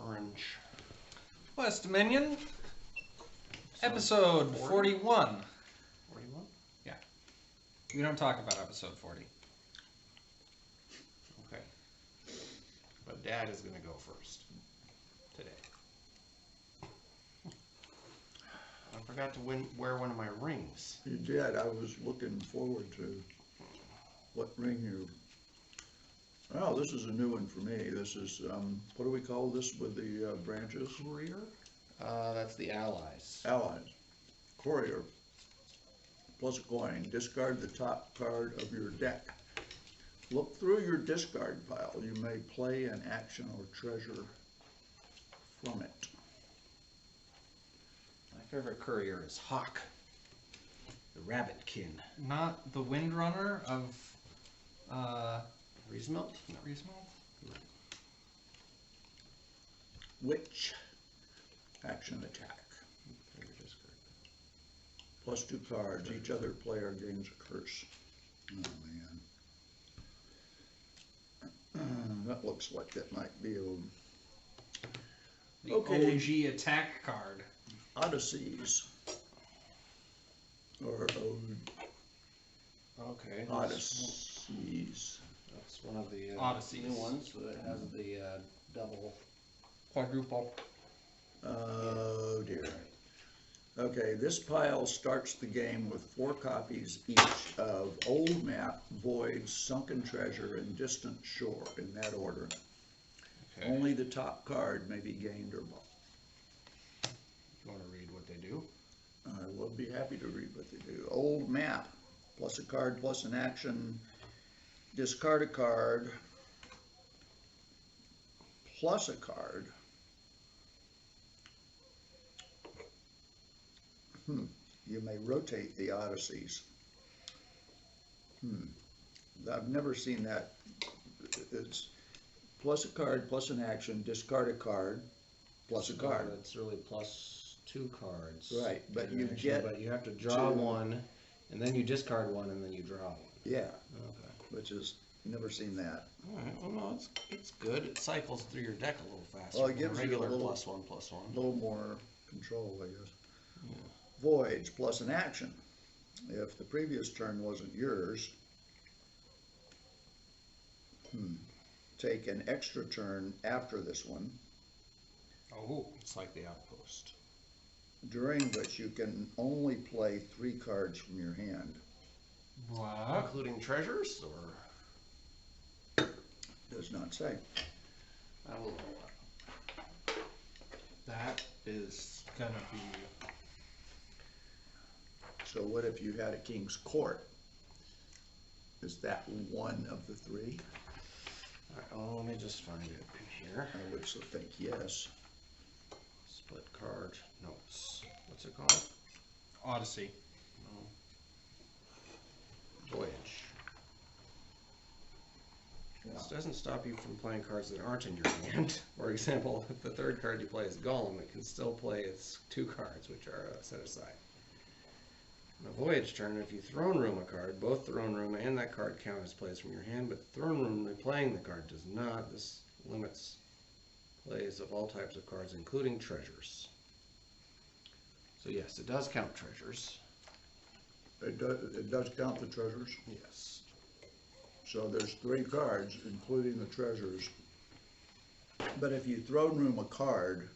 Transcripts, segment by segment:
orange. West Dominion, episode 41. 41? Yeah. We don't talk about episode 40. Okay. But Dad is going to go first today. I forgot to wear one of my rings. You did. I was looking forward to what ring you... Oh, this is a new one for me. This is, what do we call this with the branches? Courier? That's the Allies. Allies. Courier. Plus a coin. Discard the top card of your deck. Look through your discard pile. You may play an action or treasure from it. My favorite courier is Hawk, the Rabbitkin. Not the Windrunner of Riesmelt? No. Riesmalt? Witch. Action attack. Favorite discard. Plus 2 cards. Each other player gains a curse. Oh, man. That looks like that might be The Okay. OG attack card. Odysseys. Or Okay. Odysseys. That's one of the Odysseys. new ones that has the double. Quadruple. Oh dear. Okay, this pile starts the game with 4 copies each of Old Map, Void, Sunken Treasure, and Distant Shore, in that order. Okay. Only the top card may be gained or bought. You want to read what they do? I will be happy to read what they do. Old Map, plus a card, plus an action, discard a card, plus a card. You may rotate the Odysseys. I've never seen that. It's plus a card, plus an action, discard a card, plus a card. It's really plus 2 cards. Right, but in you action, get But you have to draw to- one, and then you discard one, and then you draw one. Yeah, Okay. which is, never seen that. All right. Well, no, it's good. It cycles through your deck a little faster. Well, it than gives you a regular little- +1/+1. A little more control, I guess. Voids, plus an action. If the previous turn wasn't yours, take an extra turn after this one, Oh. It's like the outpost. during which you can only play 3 cards from your hand. What? Including treasures, or Does not say. I will. That is gonna be... So what if you had a King's Court? Is that one of the 3? All right, well, let me just find it in here. I would so think yes. Split card notes. What's it called? Odyssey. Voyage. Yeah. This doesn't stop you from playing cards that aren't in your hand. For example, if the 3rd card you play is Gollum, it can still play its 2 cards, which are set aside. On a voyage turn, if you throne room a card, both throne room and that card count as plays from your hand, but throne room replaying the card does not. This limits plays of all types of cards, including treasures. So yes, it does count treasures. It does count the treasures. Yes. So there's 3 cards, including the treasures. But if you throne room a card,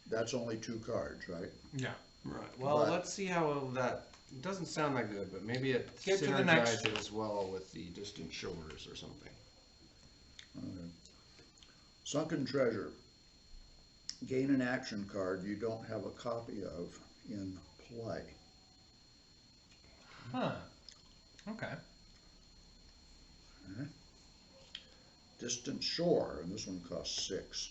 that's only 2 cards, right? Yeah. Right. Well, But- let's see how that. It doesn't sound that good, but maybe it Get to the next. synergizes well with the Distant Shores or something. Okay. Sunken Treasure. Gain an action card you don't have a copy of in play. Huh. Okay. Distant Shore, and this one costs 6.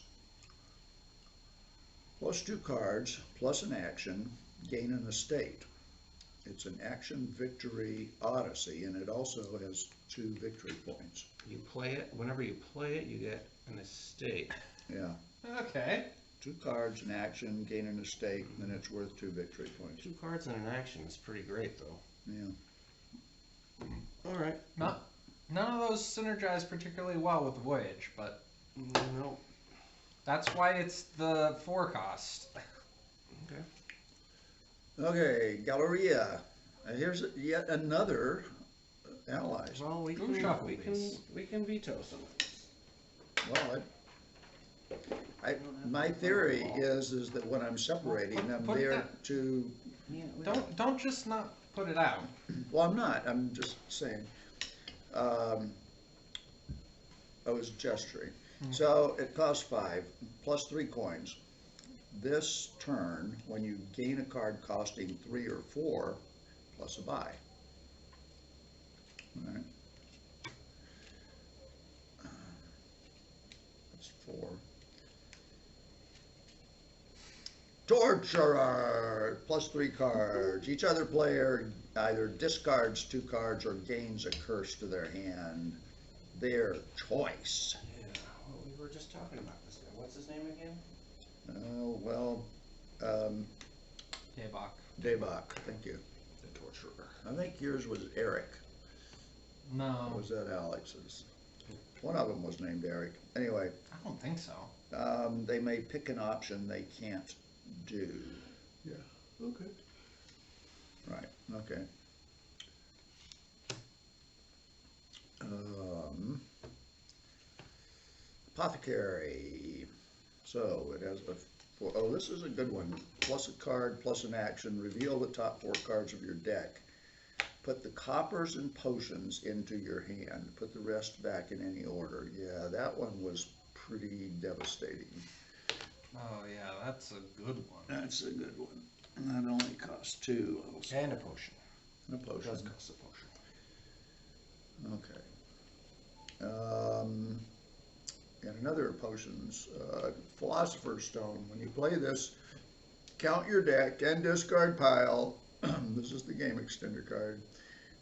Plus 2 cards, plus an action, gain an estate. It's an action victory Odyssey, and it also has 2 victory points. You play it. Whenever you play it, you get an estate. Yeah. Okay. 2 cards, an action, gain an estate, and then it's worth 2 victory points. 2 cards and an action is pretty great, though. Yeah. All right. None of those synergize particularly well with the Voyage, but No. That's why it's the 4 cost. Okay. Okay, Galleria. Here's yet another allies. Well, we Who can, shuffled we can, these? we can veto some of these. Well, my theory is that when I'm separating Put- them, put they're that- to. Don't just not put it out. Well, I'm not. I'm just saying. I was gesturing. So it costs 5 plus 3 coins. This turn, when you gain a card costing 3 or 4, plus a buy. All right. That's 4. Torturer, plus 3 cards. Each other player either discards 2 cards or gains a curse to their hand. Their choice. Yeah, well, we were just talking about this guy. What's his name again? Daybach. Daybach, thank you. The Torturer. I think yours was Eric. Or No, was that Alex's? One of them was named Eric. Anyway, I don't think so. they may pick an option they can't do. Yeah, okay. Right, okay. Apothecary. So it has oh, this is a good one. Plus a card, plus an action. Reveal the top 4 cards of your deck. Put the coppers and potions into your hand. Put the rest back in any order. Yeah, that one was pretty devastating. Oh yeah, that's a good one. That's a good one. And that only costs 2 also. And a potion. A It potion. does cost a potion. Okay. And another potions, Philosopher's Stone. When you play this, count your deck and discard pile. This is the game extender card.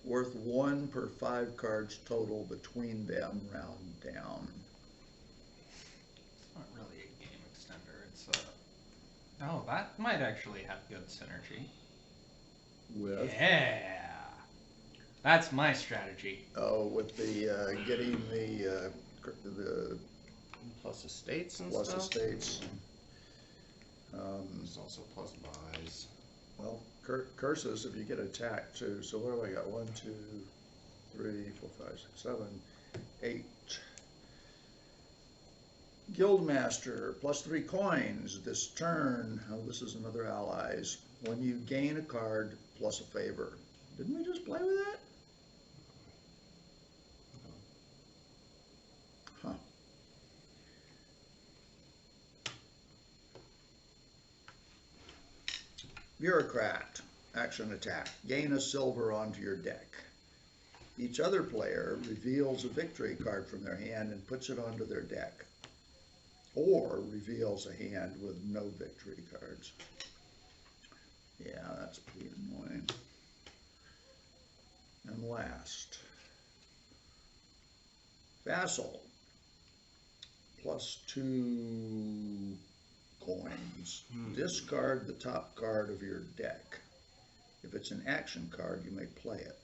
Worth 1 per 5 cards total between them, round down. It's not really a game extender. It's oh, that might actually have good synergy. With Yeah, that's my strategy. with the getting the Plus estates and plus stuff. estates. There's also plus buys. Well, curses if you get attacked too. So what have I got? 1, 2, 3, 4, 5, 6, 7, 8. Guildmaster, plus 3 coins this turn. Oh, this is another allies. When you gain a card, plus a favor. Didn't we just play with that? Huh. Bureaucrat, action attack. Gain a silver onto your deck. Each other player reveals a victory card from their hand and puts it onto their deck. Or reveals a hand with no victory cards. Yeah, that's pretty annoying. And last, Vassal, plus 2 coins. Discard the top card of your deck. If it's an action card, you may play it.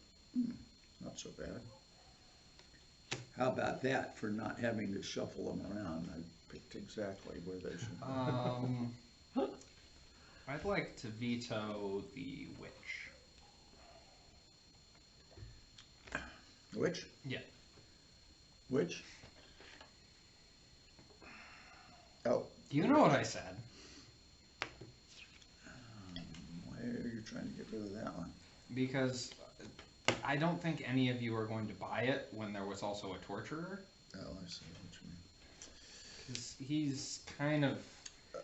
Not so bad. How about that for not having to shuffle them around? I picked exactly where they should be. I'd like to veto the witch. Which? Yeah. Which? Oh, You know what I said. why are you trying to get rid of that one? Because I don't think any of you are going to buy it when there was also a torturer. Oh, I see what you mean. 'Cause he's kind of...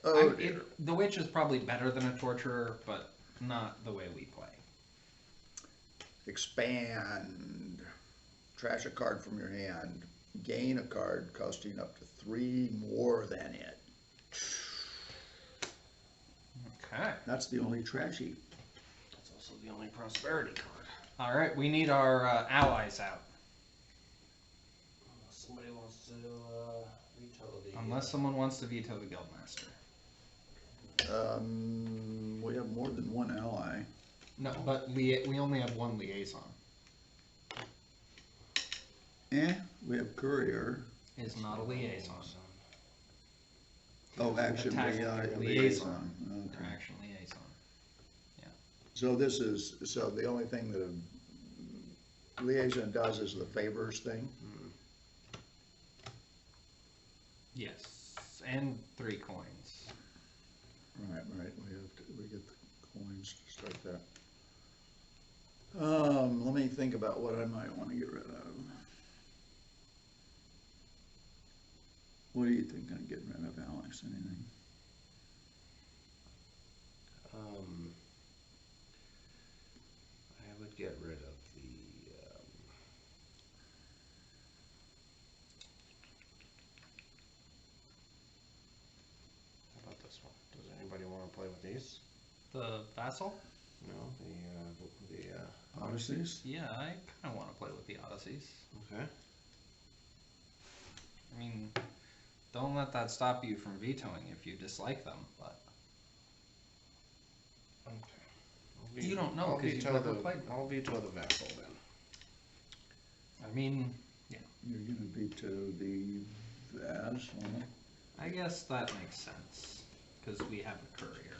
Oh, dear. The witch is probably better than a torturer, but not the way we play. Expand. Trash a card from your hand. Gain a card costing up to 3 more than it. Okay. That's the only trashy. That's also the only prosperity card. All right, we need our allies out. Unless somebody wants to veto the. Unless someone wants to veto the guildmaster. We have more than one ally. No, but we only have one liaison. We have courier. Is not a liaison. Oh, action Attacking liaison. your liaison. They're Okay. action liaison. So this is, so the only thing that a liaison does is the favors thing? Yes, and 3 coins. Right, we get the coins to start that. Let me think about what I might wanna get rid of. What are you thinking of getting rid of, Alex? Anything? I would get rid of the, how about this one? Does anybody wanna play with these? The vassal? No, Odysseys? Yeah, I kind of want to play with the Odysseys. okay. I mean, don't let that stop you from vetoing if you dislike them, but Okay. You don't know, 'cause you've never played them. I'll veto the vassal then. I mean, You're gonna veto the vassal? I guess that makes sense because we have a courier.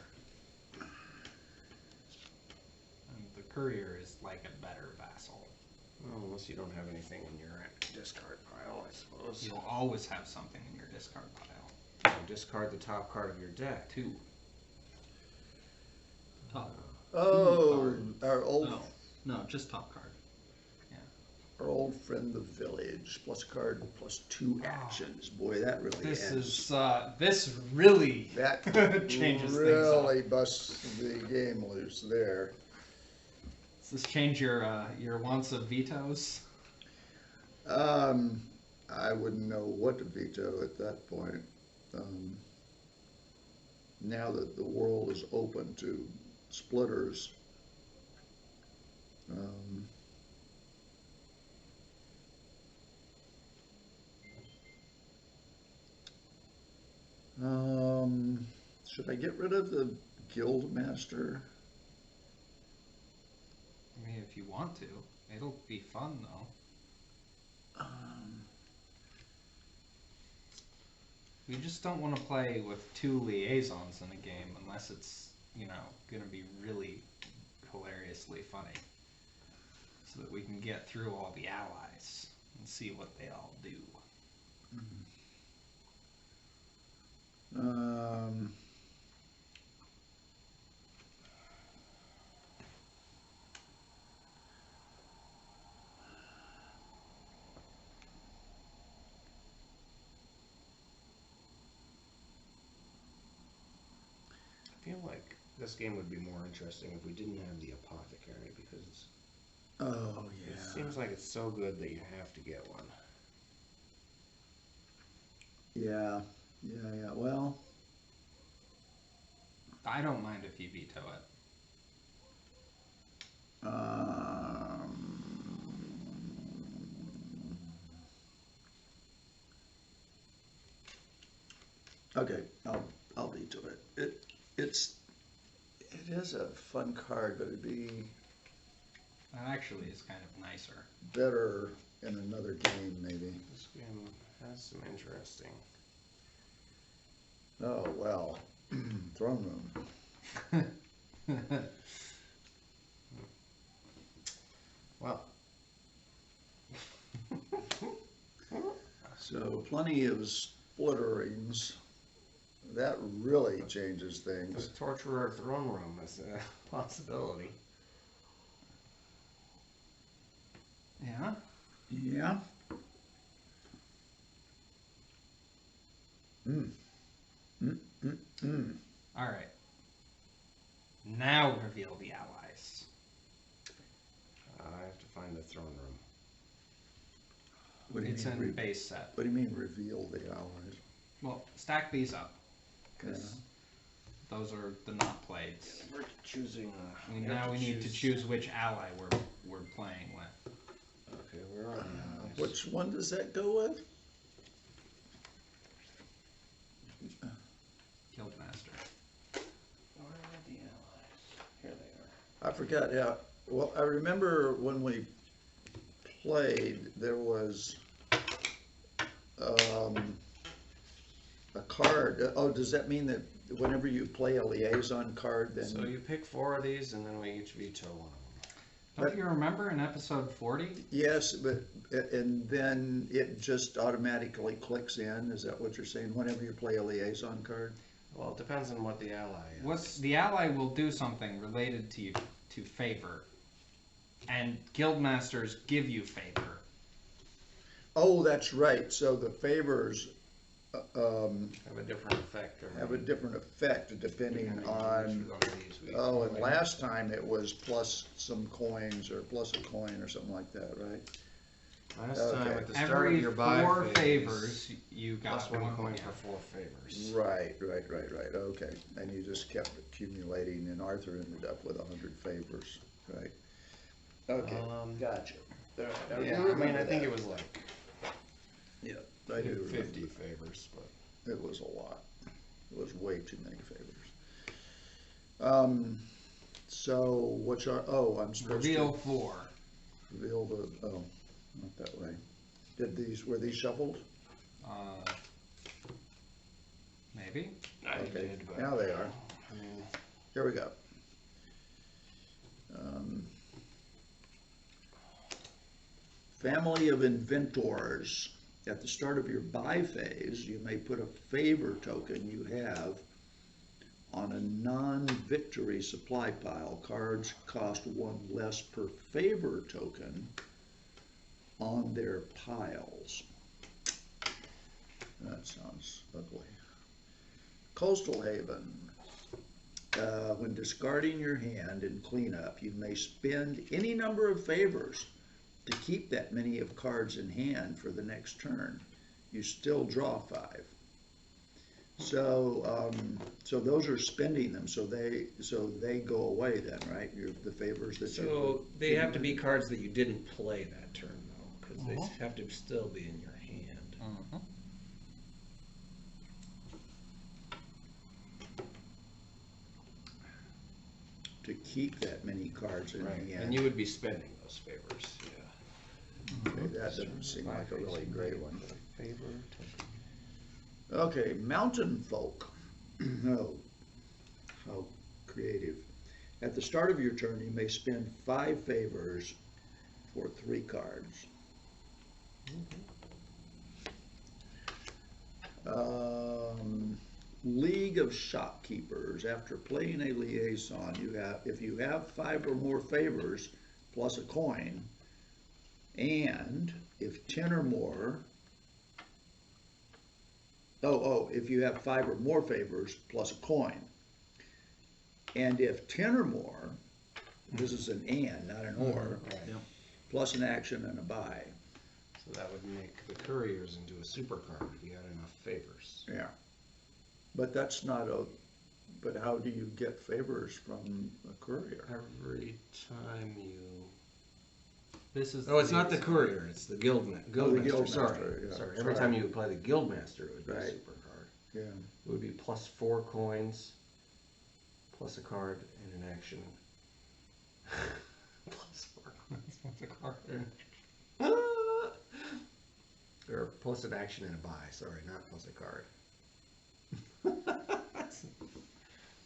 And the courier is like a better vassal. Well, unless you don't have anything in your discard pile, I suppose. You'll always have something in your discard pile. You discard the top card of your deck. 2. Top. Oh, our old, No, just top card. our old friend the village, plus card, plus 2 actions. Boy, that really This adds. this really That changes things really up. busts the game loose there. Does this change your wants of vetoes? I wouldn't know what to veto at that point. Now that the world is open to splitters, should I get rid of the guild master? I mean, if you want to, it'll be fun though. We just don't want to play with 2 liaisons in a game unless it's, gonna be really hilariously funny. So that we can get through all the allies and see what they all do. I feel like this game would be more interesting if we didn't have the apothecary, because Oh, it yeah. seems like it's so good that you have to get one. Yeah, well, I don't mind if you veto it. okay, I'll veto it. It is a fun card, but it'd be That actually is kind of nicer. better in another game, maybe. This game has some interesting. Oh, well, throne room. Well, So plenty of splitterings. That really changes the things. torturer throne room is a possibility. Yeah? Yeah. Alright. Now reveal the allies. I have to find the throne room. What do you It's mean? in base set. What do you mean reveal the allies? Well, stack these up. Because Yeah. those are the not playeds. We're choosing. Now we need to choose which ally we're playing with. Okay, where are the allies? Which one does that go with? Guildmaster. Where are the allies? Here they are. I forgot, yeah. Well, I remember when we played, there was a card, oh, does that mean that whenever you play a liaison card, then? So you pick 4 of these, and then we each veto one of them. Don't you remember in episode 40? Yes, but, and then it just automatically clicks in, is that what you're saying, whenever you play a liaison card? Well, it depends on what the ally is. What's the ally will do something related to you to favor, and guildmasters give you favor. Oh, that's right, so the favors, Have a different effect. have a different effect depending on, oh, and last time it was plus some coins, or plus a coin, or something like that, right? Last time Okay. at the start Every of your buy 4 phase, favors, you got plus 1 one coin coin. for 4 favors. Right, okay, and you just kept accumulating, and Arthur ended up with 100 favors, right? Okay, gotcha. All right, Yeah, do I mean, remember I think that. it was like Yeah, I do remember 50 that. favors, but It was a lot. It was way too many favors. So what's our, oh, I'm supposed to. Reveal 4. Reveal the, oh, not that way. Were these shuffled? Maybe. I Okay, did, but now they are. I mean, Here we go. Family of inventors. At the start of your buy phase, you may put a favor token you have on a non-victory supply pile. Cards cost 1 less per favor token on their piles. That sounds ugly. Coastal Haven. When discarding your hand in cleanup, you may spend any number of favors to keep that many of cards in hand for the next turn. You still draw 5. So, so those are spending them. So they go away then, right? The favors that you. so they have to be cards that you didn't play that turn though, because they have to still be in your hand. Mm-hmm. To keep that many cards in Right, hand. and you would be spending those favors. Yeah. Okay, that doesn't seem like a really great one. Favor token. Okay, mountain folk. Oh, how creative. At the start of your turn, you may spend 5 favors for 3 cards. League of Shopkeepers. After playing a liaison, if you have 5 or more favors plus a coin, and if 10 or more, if you have 5 or more favors plus a coin, and if 10 or more, this is an and, not an or, Right. Yep. plus an action and a buy. So that would make the couriers into a super card if you had enough favors. Yeah. But that's not but how do you get favors from a courier? Every time you. This is. Oh, it's not the courier. It's the guildmaster. guildmaster, Sorry, yeah, sorry. Every sorry. time you play the guildmaster, it would be Right. a super card. Yeah. It would be plus 4 coins, plus a card and an action. Plus 4 coins, plus a card. Or plus an action and a buy. Sorry, not plus a card.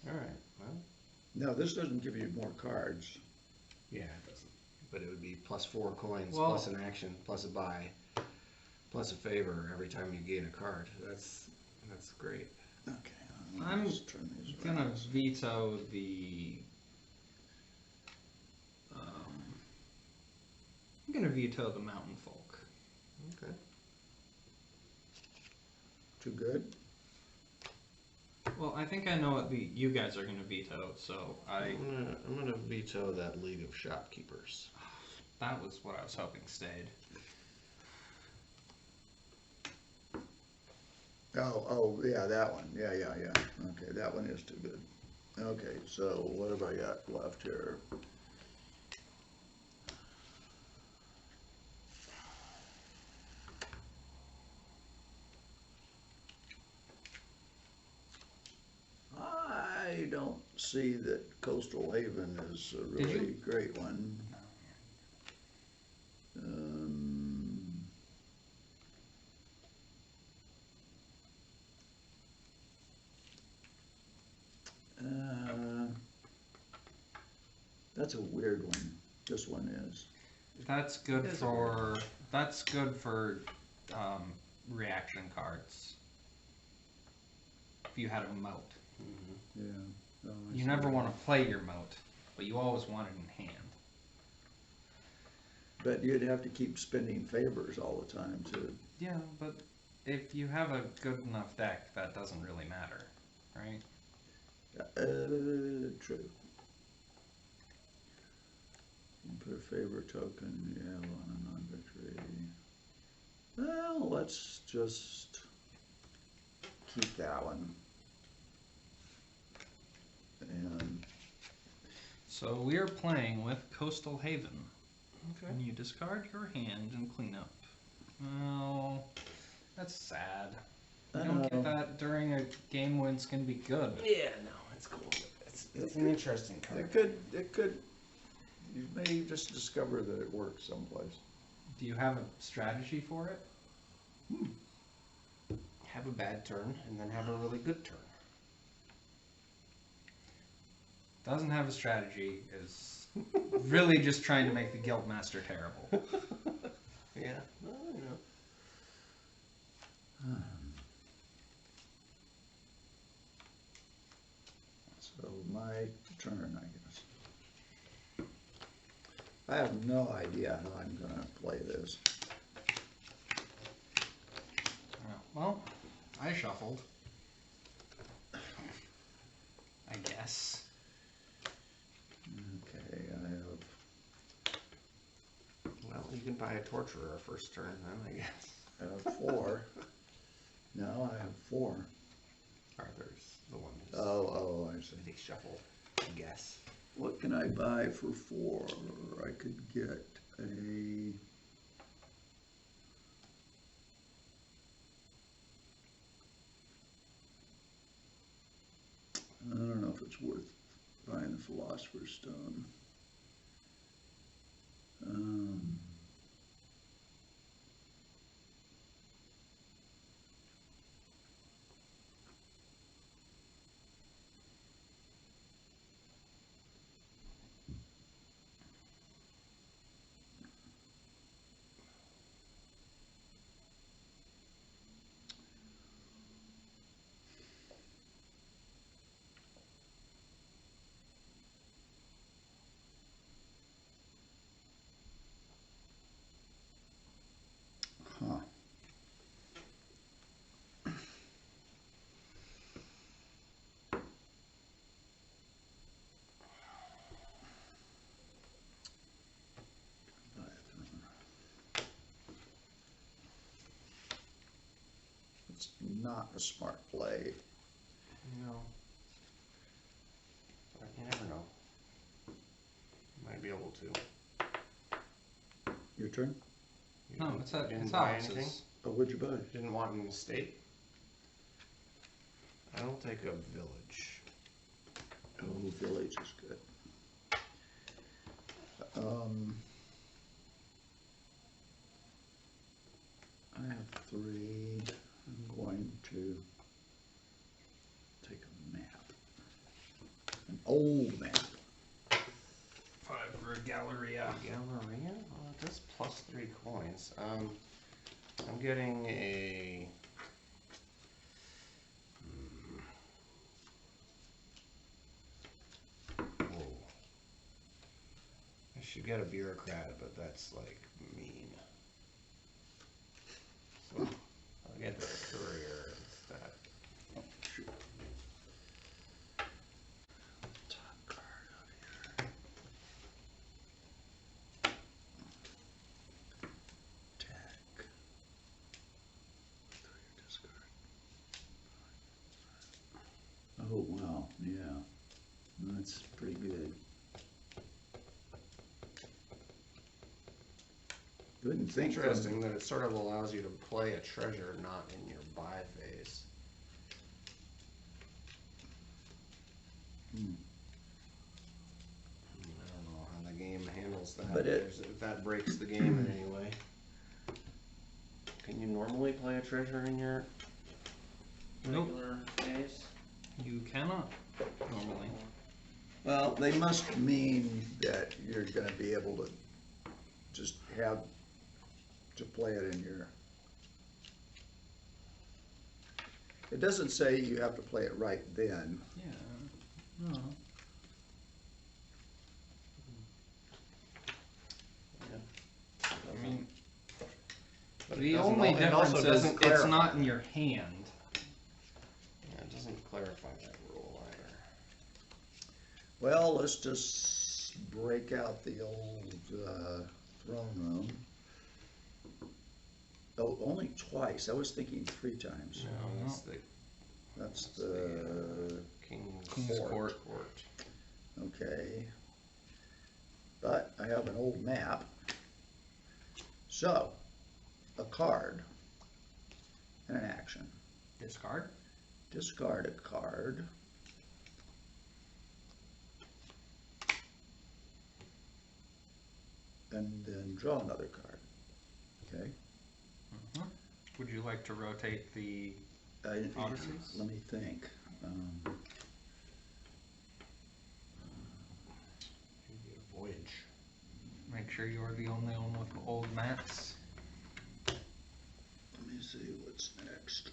All right. Well, No, this doesn't give you more cards. yeah, it doesn't. But it would be plus 4 coins, Well- plus an action, plus a buy, plus a favor every time you gain a card. That's great. Okay. I'm let's turn these gonna around. veto the. I'm gonna veto the mountain folk. Okay. Too good? Well, I think I know what you guys are gonna veto, so I'm gonna veto that League of Shopkeepers. that was what I was hoping stayed. Oh, yeah, that one. Yeah. Okay, that one is too good. Okay, so what have I got left here? I don't see that Coastal Haven is a Did really you- great one. That's a weird one. This one is. That's good It is a for reaction cards. If you had a moat, Yeah. Oh, I you see never that. want to play your moat, but you always want it in hand. But you'd have to keep spending favors all the time to. Yeah, but if you have a good enough deck, that doesn't really matter, right? True. You put a favor token, yeah, on a non-victory. Well, let's just keep that one. And So we are playing with Coastal Haven. Okay. And you discard your hand and clean up. Well, that's sad. You don't get that during a game when it's going to be good. Yeah, no, it's cool. It's an interesting card. it could, you may just discover that it works someplace. Do you have a strategy for it? Have a bad turn and then have a really good turn. Doesn't have a strategy, is really just trying to make the Guildmaster terrible. Yeah, well, you know. So my turn, I guess. I have no idea how I'm gonna play this. Well, I shuffled. I guess. Okay, I have, Well, you can buy a torturer first turn then, I guess. I have 4. No, I have 4. Arthur's the one who's Oh, I see. they shuffle, I guess. What can I buy for 4? I could get a. I don't know if it's worth buying the Philosopher's Stone. Huh. It's not a smart play. No. But you never know. Might be able to. Your turn? You No, didn't- it's you didn't it's buy Alex's. anything? Oh, what'd you buy? You didn't want an estate? I'll take a village. Oh, Village is good. I have 3. I'm going to take a map. An old map. 5 for a Galleria. Galleria? Oh, it does plus 3 coins. I'm getting a. Whoa. I should get a bureaucrat, but that's like mean. So I'll get the courier instead. Oh, shoot. Top card out here. Attack. Throw your discard. Oh, wow, yeah. That's pretty good. Wouldn't think from- Interesting that it sort of allows you to play a treasure not in your buy phase. I don't know how the game handles that. But If that breaks the game in any way. Can you normally play a treasure in your Nope. regular phase? You cannot normally. Well, they must mean that you're gonna be able to just have to play it in your. It doesn't say you have to play it right then. Yeah. No. I mean, But it the doesn't only al- it also difference is doesn't it's clarify. not in your hand. Yeah, it doesn't clarify that rule either. Well, let's just break out the old throne room. Oh, only twice. I was thinking 3 times. No, that's the That's the, King's Court. okay. But I have an old map. So, a card and an action. Discard. Discard a card. And then draw another card. Okay? Would you like to rotate the Odysseys? Let me think. Voyage. Make sure you're the only one with old maps. Let me see what's next.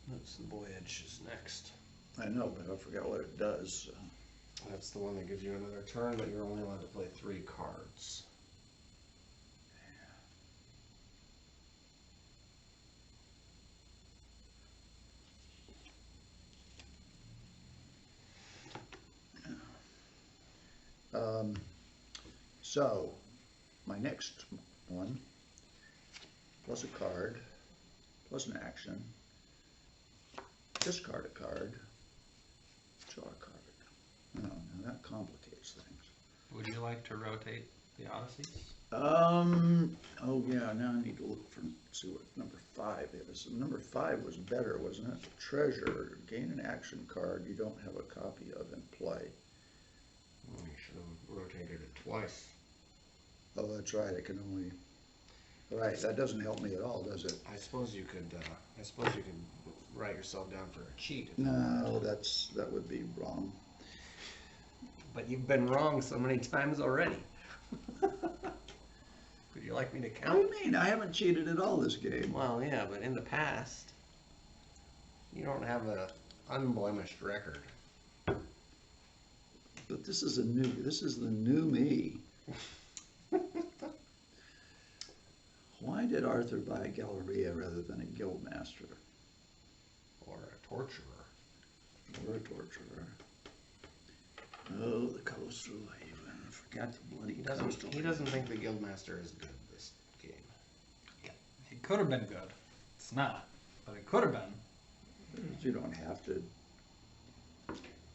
That's the voyage is next. I know, but I forgot what it does. That's the one that gives you another turn, but you're only allowed to play 3 cards. So, my next one, plus a card, plus an action, discard a card, draw a card. No, now that complicates things. Would you like to rotate the Odysseys? Oh yeah, now I need to look for, see what number 5 is. Number 5 was better, wasn't it? Treasure, gain an action card you don't have a copy of in play. Well, you should have rotated it twice. Oh, that's right, it can only, right, that doesn't help me at all, does it? I suppose you could write yourself down for a cheat. if you No, wanted. that would be wrong. But you've been wrong so many times already. Would you like me to What do count? you mean? I haven't cheated at all this game. Well, yeah, but in the past, you don't have a unblemished record. But this is the new me. Why did Arthur buy a Galleria rather than a Guildmaster Or a torturer. or a torturer? Oh, the Coastal Haven. I forgot the bloody Coastal He doesn't think the Guildmaster is good this game. It could have been good. It's not, but it could have been. You don't have to.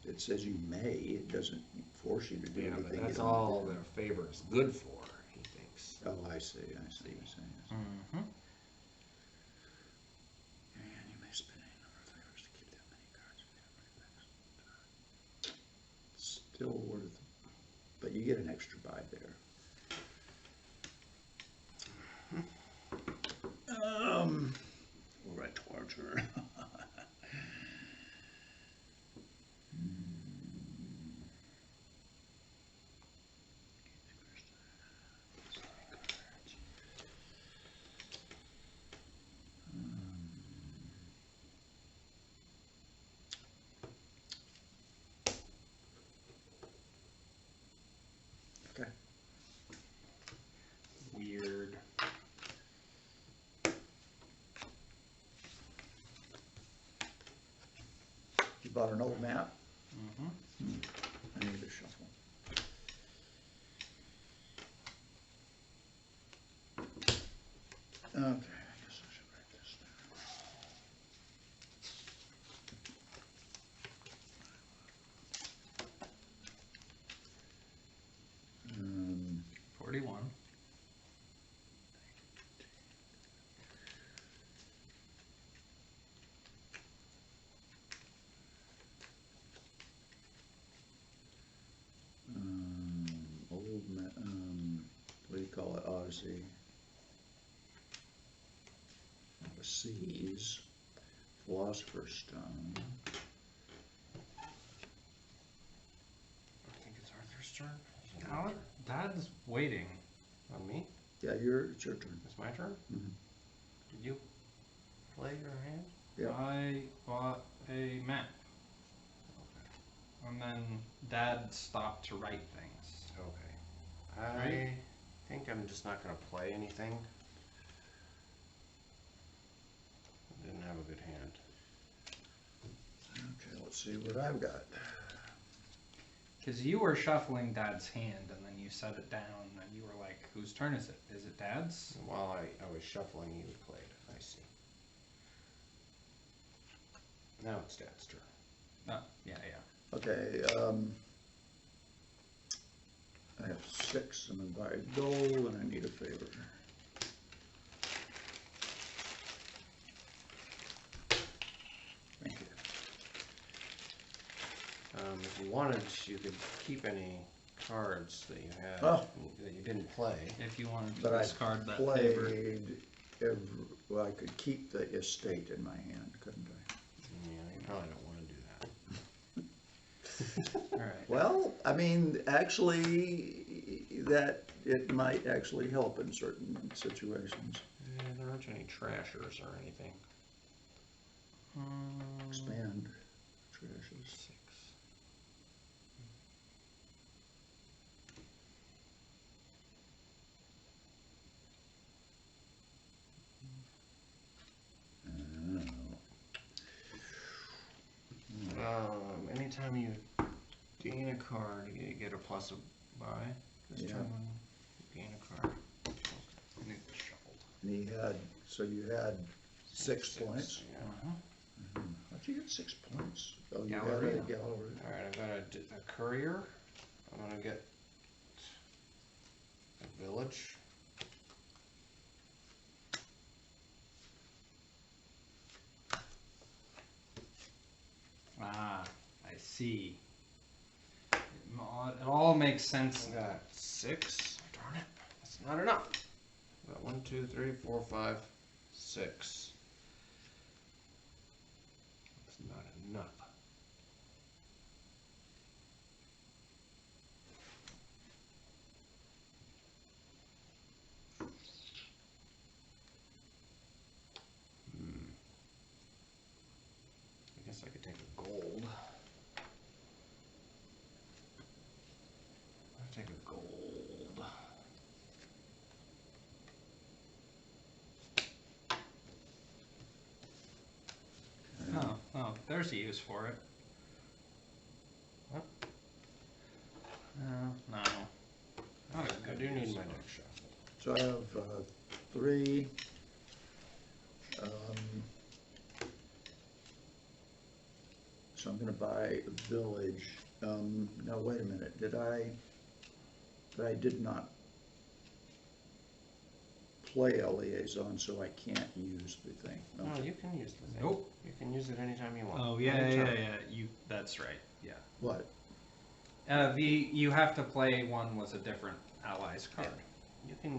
It says you may. It doesn't force you to do Yeah, anything. but you that's don't all do. the favor is good for, he thinks. Oh, I see. Mm-hmm. And you may spend any number of favors to keep that many cards. Still worth, but you get an extra buy there. Or a torture. Okay. Weird. You bought an old map? Mm-hmm. I need to shuffle. Okay, I guess I should write this down. 41. What do you call it, Odyssey? Seas, Philosopher's Stone. I turn? Is it my Alec, Dad's waiting. turn? On me? Yeah, it's your turn. It's my turn? Mhm. Did you play your hand? Yeah. I bought a map, and then Dad stopped to write things. Okay. I Right. think I'm just not going to play anything. I didn't have a good hand. Okay, let's see what I've got. Because you were shuffling Dad's hand, and then you set it down, and you were like, whose turn is it? Is it Dad's? While I was shuffling, you played. I see. Now it's Dad's turn. Oh, yeah, yeah. Okay, I have 6, I'm gonna buy gold, and I need a favor. Thank you. If you wanted, you could keep any cards that you had Oh. that you didn't play. If you wanted to But I discard that favor. played well, I could keep the estate in my hand, couldn't I? Yeah, you probably don't want to do that. Alright. Well, I mean, actually, that, it might actually help in certain situations. Yeah, there aren't any trashers or anything. Expand trashes. 6. Anytime you gain a card, you get a plus a buy. This Yeah. turn, you gain a card. I need to shuffle. And he had, so you had 6 points. Yeah. Uh-huh. How'd you get 6 points? Oh, you Galleria. had a gallery. Alright, I've got a courier. I'm gonna get a village. Ah, I see. It all makes sense I now. got 6. Darn it. That's not enough. I got 1, 2, 3, 4, 5, 6. That's not enough. I guess I could take a gold. I'll take a gold. Oh, there's a use for it. What? No. Not a I good do need use my for it. deck shuffled. So I have 3. So I'm gonna buy a village. Now, wait a minute, I did not play a liaison, so I can't use the thing. No, Okay. you can use the thing. Nope. You can use it anytime you want. Oh, yeah, Anytime. You, that's right, yeah. What? You have to play one with a different allies card.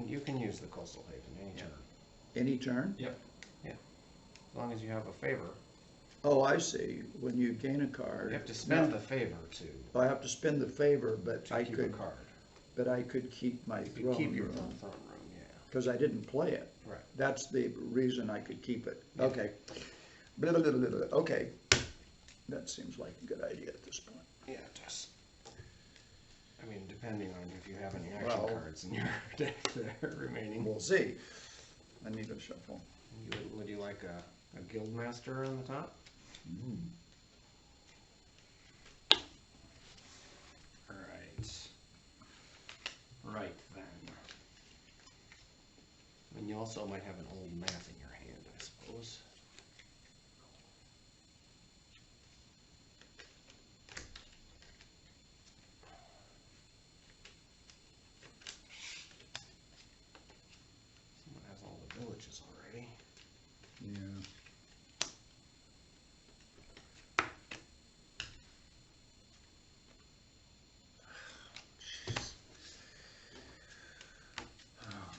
You can use the Coastal Haven anytime. Any turn? As long as you have a favor. Oh, I see. When you gain a card. You have to spend the favor to I have to spend the favor, but I keep a could, card. but I could keep my You throne could keep your room, throne room, yeah. because I didn't play it. Right. That's the reason I could keep it. Yeah. Okay. Blah, blah, blah, blah, blah. Okay. That seems like a good idea at this point. Yeah, it does. I mean, depending on if you have any action Well- cards in your deck that are remaining. We'll see. I need a shuffle. Would you like a guild master on the top? Right. Right then. And you also might have an old map in your hand, I suppose. Someone has all the villages already. Yeah. Oh,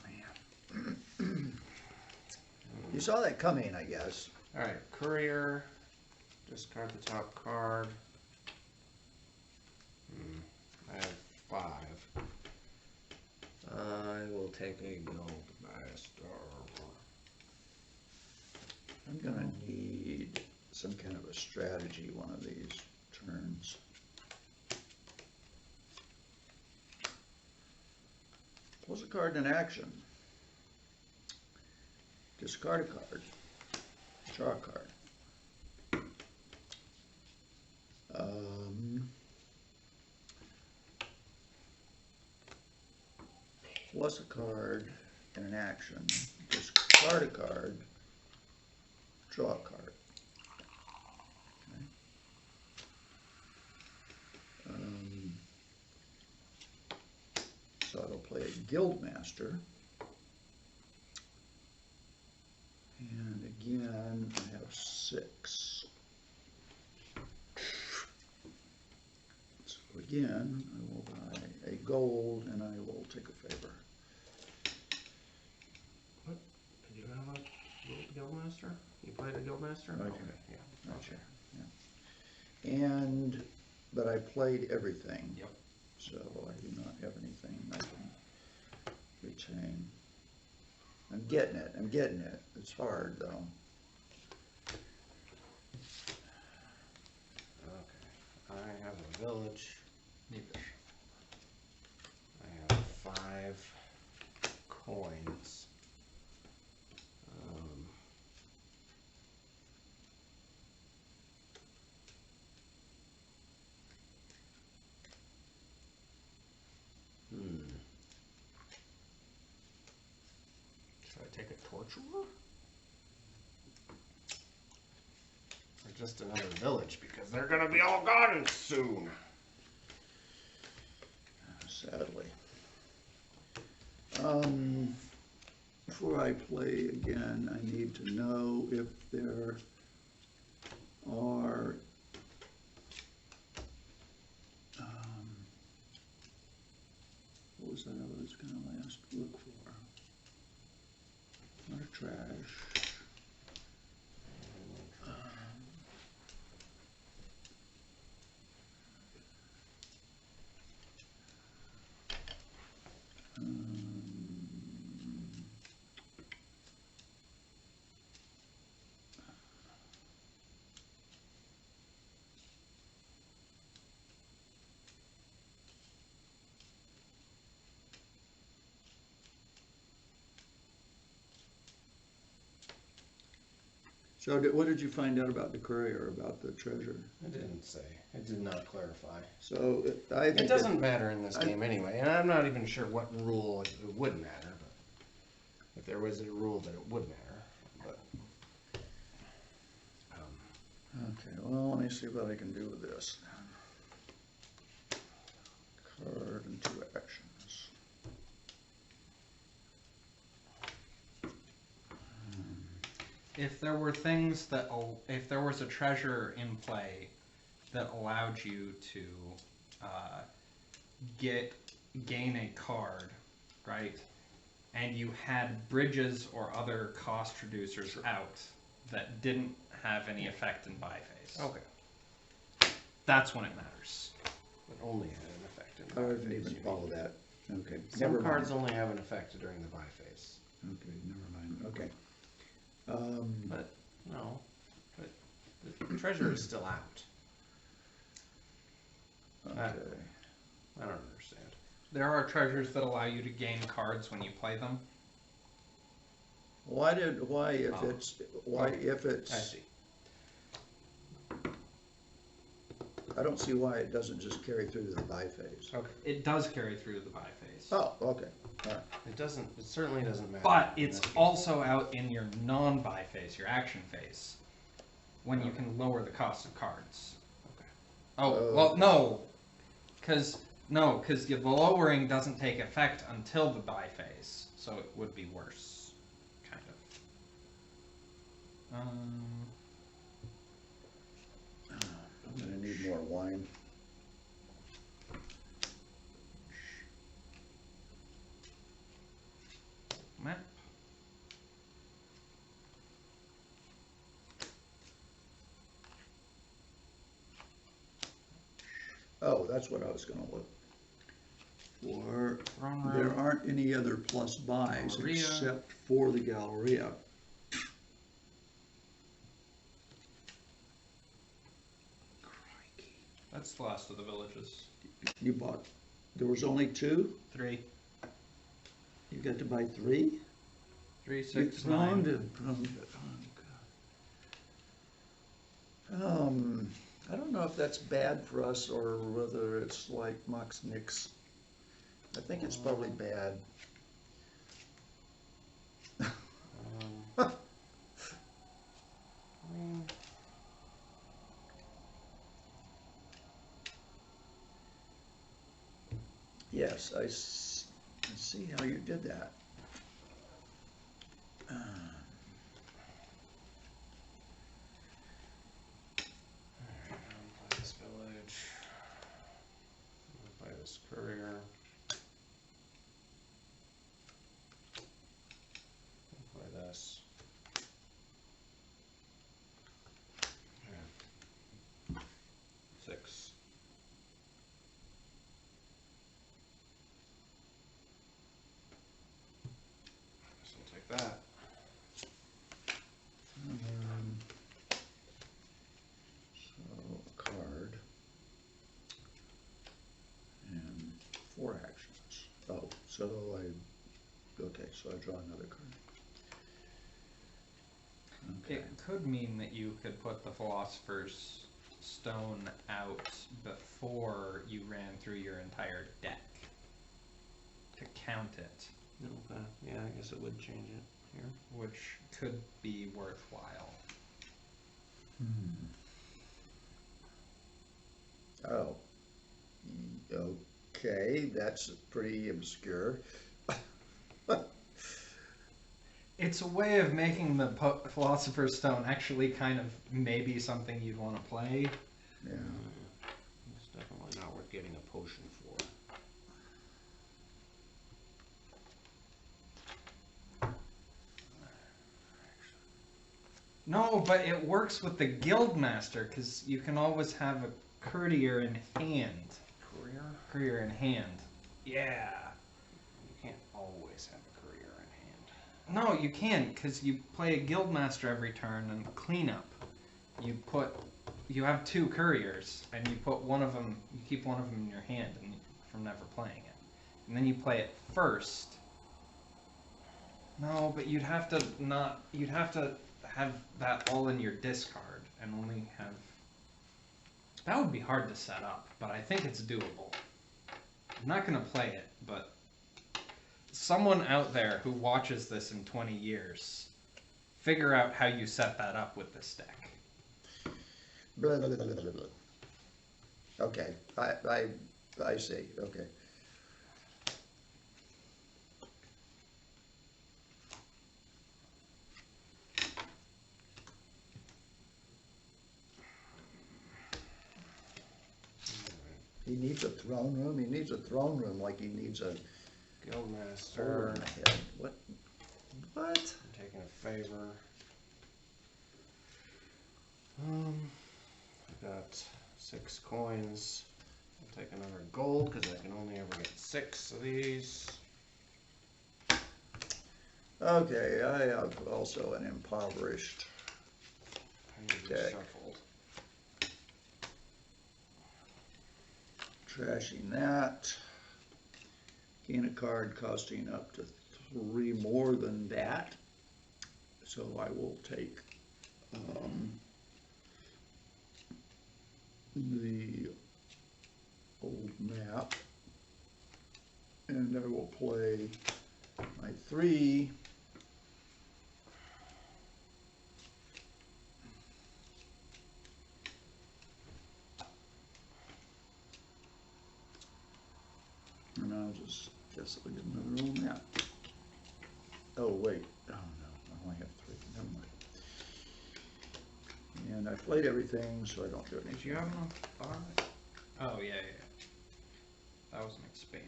man. You saw that coming, I guess. Alright, courier. Discard the top card. I have 5. I will take a gold master. I'm gonna need some kind of a strategy one of these turns. Pulls a card in action. Discard a card. Draw a card. Plus a card in an action. Discard a card. Draw a card. Okay. So I'll play a Guildmaster. And again, I have 6. So again, I will buy a gold and I will take a favor. What? Did you have a Guildmaster? You played a Guildmaster? Right Okay, here. yeah. Right here, yeah. But I played everything. Yep. So I do not have anything I can retain. I'm getting it. It's hard though. Okay. I have a village. Neither. I have 5 coins. Should I take a torturer? Or just another village, because they're gonna be all gone soon. Sadly. Before I play again, I need to know if there are what was that I was gonna last look for? Not a trash. So what did you find out about the courier, about the treasure? It didn't say. It did not clarify. So I think It doesn't matter in this I- game anyway, and I'm not even sure what rule it would matter, but if there was a rule that it would matter, but Okay, well, let me see what I can do with this. Card and 2 actions. If there were things that, if there was a treasure in play that allowed you to gain a card, right? And you had bridges or other cost reducers out that didn't have any effect in buy phase. okay. That's when it matters. It only had an effect in the I buy didn't phase. even you follow mean. that. Okay, Some never cards mind. only have an effect during the buy phase. Okay, never mind, okay. But, no, but the treasure is still out. Okay, I don't understand. There are treasures that allow you to gain cards when you play them. why if Oh. it's, I see. I don't see why it doesn't just carry through to the buy phase. Okay. It does carry through the buy phase. Oh, okay, alright. It certainly doesn't matter. But in it's this game. also out in your non-buy phase, your action phase, when you can lower the cost of cards. Okay. Oh, well, because the lowering doesn't take effect until the buy phase, so it would be worse, kind of. I'm gonna need more wine. Map. Oh, that's what I was gonna look. Throne there room. aren't any other plus buys Galleria. except for the Galleria. Crikey. That's the last of the villages. You bought, there was only 2? 3, You got to buy 3? 3, 6, No, 9. I don't know if that's bad for us or whether it's like Mox Nix. I think it's probably bad. I mean, Yes, I see how you did that. play this village. Play this courier. Play this. 6. Guess I'll take that. So, card. And 4 actions. Oh, so okay, so I draw another card. Okay. It could mean that you could put the Philosopher's Stone out before you ran through your entire deck to count it, Okay. Yeah, I guess it would change it here. which could be worthwhile. Oh. Okay, that's pretty obscure. It's a way of making the Philosopher's Stone actually kind of maybe something you'd want to play. Yeah. It's definitely not worth getting a potion for. No, but it works with the Guildmaster because you can always have a courier in hand. Courier? Courier in hand. Yeah. You can't always have a courier in hand. No, you can because you play a Guildmaster every turn and cleanup. You have 2 couriers and you put one of them. You keep one of them in your hand and from never playing it, and then you play it first. No, but you'd have to have that all in your discard and only have. That would be hard to set up, but I think it's doable. I'm not gonna play it, but someone out there who watches this in 20 years, figure out how you set that up with this deck. Blah, blah, blah, blah, blah, blah. Okay, I see, okay. He needs a throne room, he needs a throne room like he needs a sword Guildmaster. in the head. What? I'm taking a favor. I've got 6 coins. I'll take another gold because I can only ever get 6 of these. Okay, I have also an impoverished. I need to be Deck. shuffled. Trashing that. Gain a card costing up to 3 more than that. So I will take the old map and I will play my 3. And I'll just guess I'll get another old map. Oh wait, oh no, I only have 3, never mind. And I played everything, so I don't do anything. Did you have enough 5? Oh, yeah. That was an expand.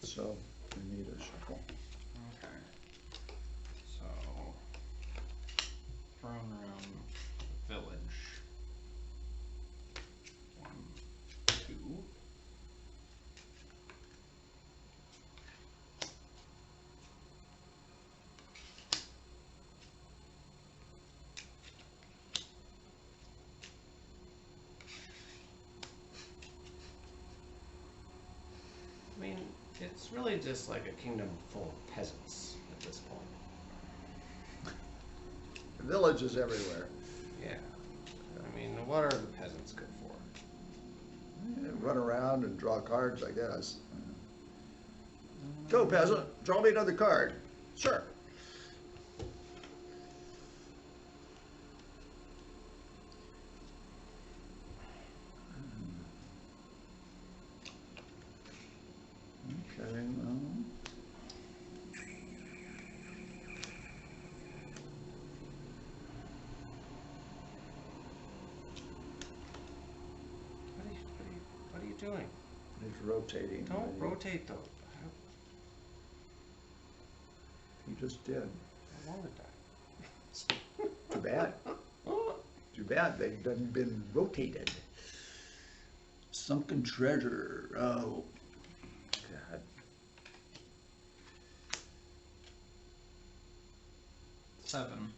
So I need a shuffle. Okay. So, throne room, village. 1, 2. It's really just like a kingdom full of peasants at this point. Villages everywhere. Yeah. I mean, what are the peasants good for? Run around and draw cards, I guess. Go, peasant, draw me another card. Sure. Okay, well. What are you doing? He's rotating. Don't rotate though. He just did. I wanted that. Too bad. Too bad they've done been rotated. Sunken treasure. Oh, God. Seven.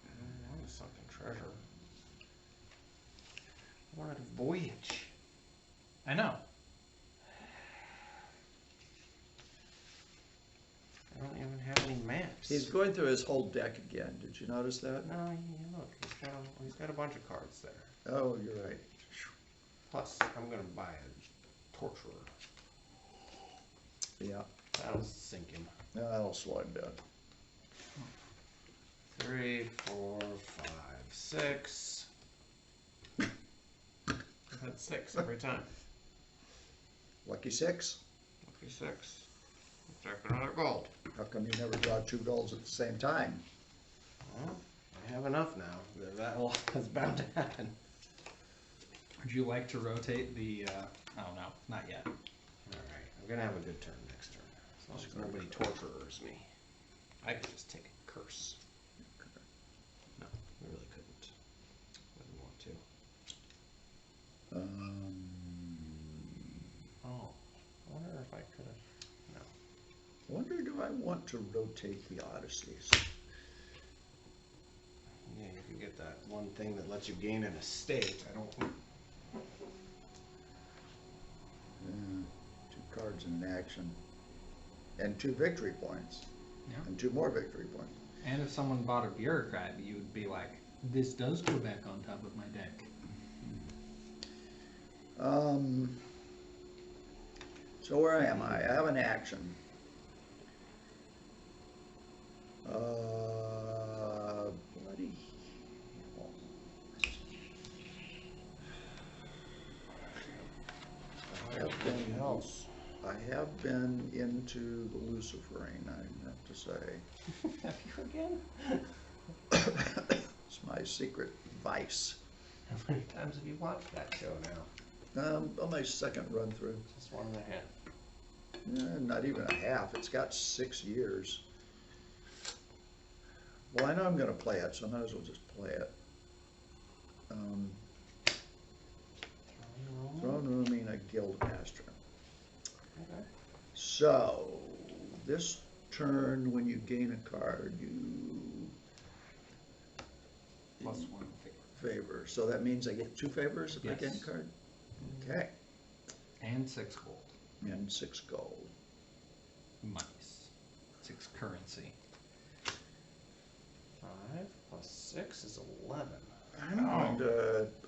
I want a sunken treasure. I wanted a voyage. I know. I don't even have any maps. He's going through his whole deck again. Did you notice that? No, look, he's got a bunch of cards there. Oh, you're right. Plus, I'm gonna buy a torturer. Yeah, That'll sink him. that'll slow him down. 3, 4, 5, 6. I've had 6 every time. Lucky six. Lucky 6. Check another gold. How come you never draw two golds at the same time? Well, I have enough now. That's bound to happen. Would you like to rotate the, oh no, not yet. Alright, I'm gonna have a good turn next turn. As long as nobody torturers me. I could just take a curse. No, I really couldn't. I didn't want to. Oh, I wonder if I could have. No. Wonder, do I want to rotate the Odysseys? Yeah, you can get that one thing that lets you gain an estate. I don't. Two cards in action. And 2 victory points. Yeah. And 2 more victory points. And if someone bought a bureaucrat, you would be like, this does go back on top of my deck. So where am I? I have an action. Bloody hell. Everything else. I have been into the Luciferine, I have to say. Have you again? It's my secret vice. How many times have you watched that show now? On my second run through. Just 1.5. Not even a half. It's got 6 years. Well, I know I'm going to play it, so I might as well just play it. Throne rooming a guild master. Okay. So, this turn, when you gain a card, you +1 favor. favor. So that means I get 2 favors if I gain Yes. a card? Okay. And 6 gold. And 6 gold. Monies. 6 currency. 5 plus 6 is 11.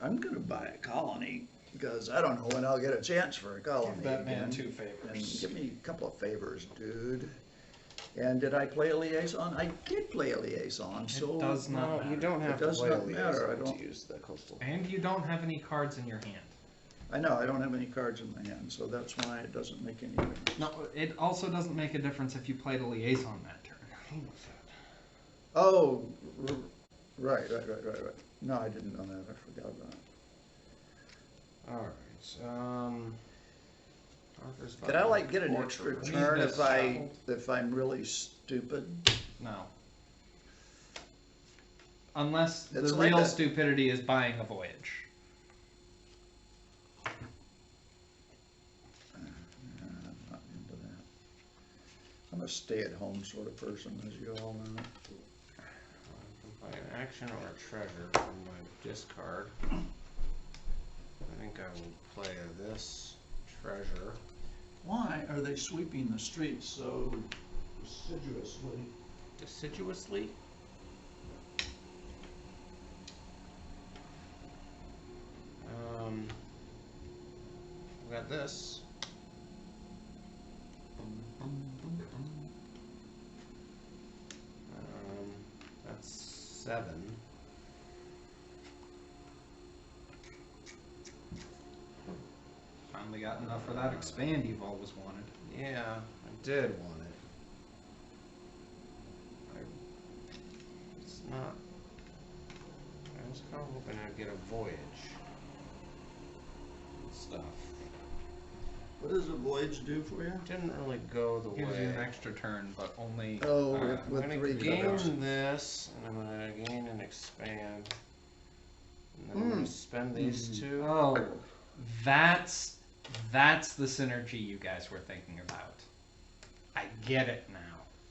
I'm going to buy a colony because I don't know when I'll get a chance for a colony. Give that man again. 2 And favors. give me a couple of favors, dude. And did I play a liaison? I did play a liaison, so It does not No, matter. you don't have It does to play a not matter, liaison I don't- to use the coastal. And you don't have any cards in your hand. I know I don't have any cards in my hand, so that's why it doesn't make any difference. No, it also doesn't make a difference if you played a liaison that turn. Oh, right. No, I didn't know that. I forgot about it. Alright, Arthur's Could I like get an torture. extra turn this if I'm really stupid? No. Unless It's the like real a- stupidity is buying a voyage. I'm not into that. I'm a stay-at-home sort of person, as you all know. I can buy an action or a treasure from my discard. think I will play this treasure. Why are they sweeping the streets so assiduously? Deciduously? We got this. That's 7. Finally got enough for that expand you've always wanted. Yeah, I did want it. It's not. I was kind of hoping I'd get a voyage and stuff. What does a voyage do for you? Didn't really go the Gives you way. an extra turn, but only. Oh, uh, I'm with gonna 3 gain cards. this, and I'm gonna gain and expand. And then I'm gonna spend these two. Oh, that's the synergy you guys were thinking about. I get it now.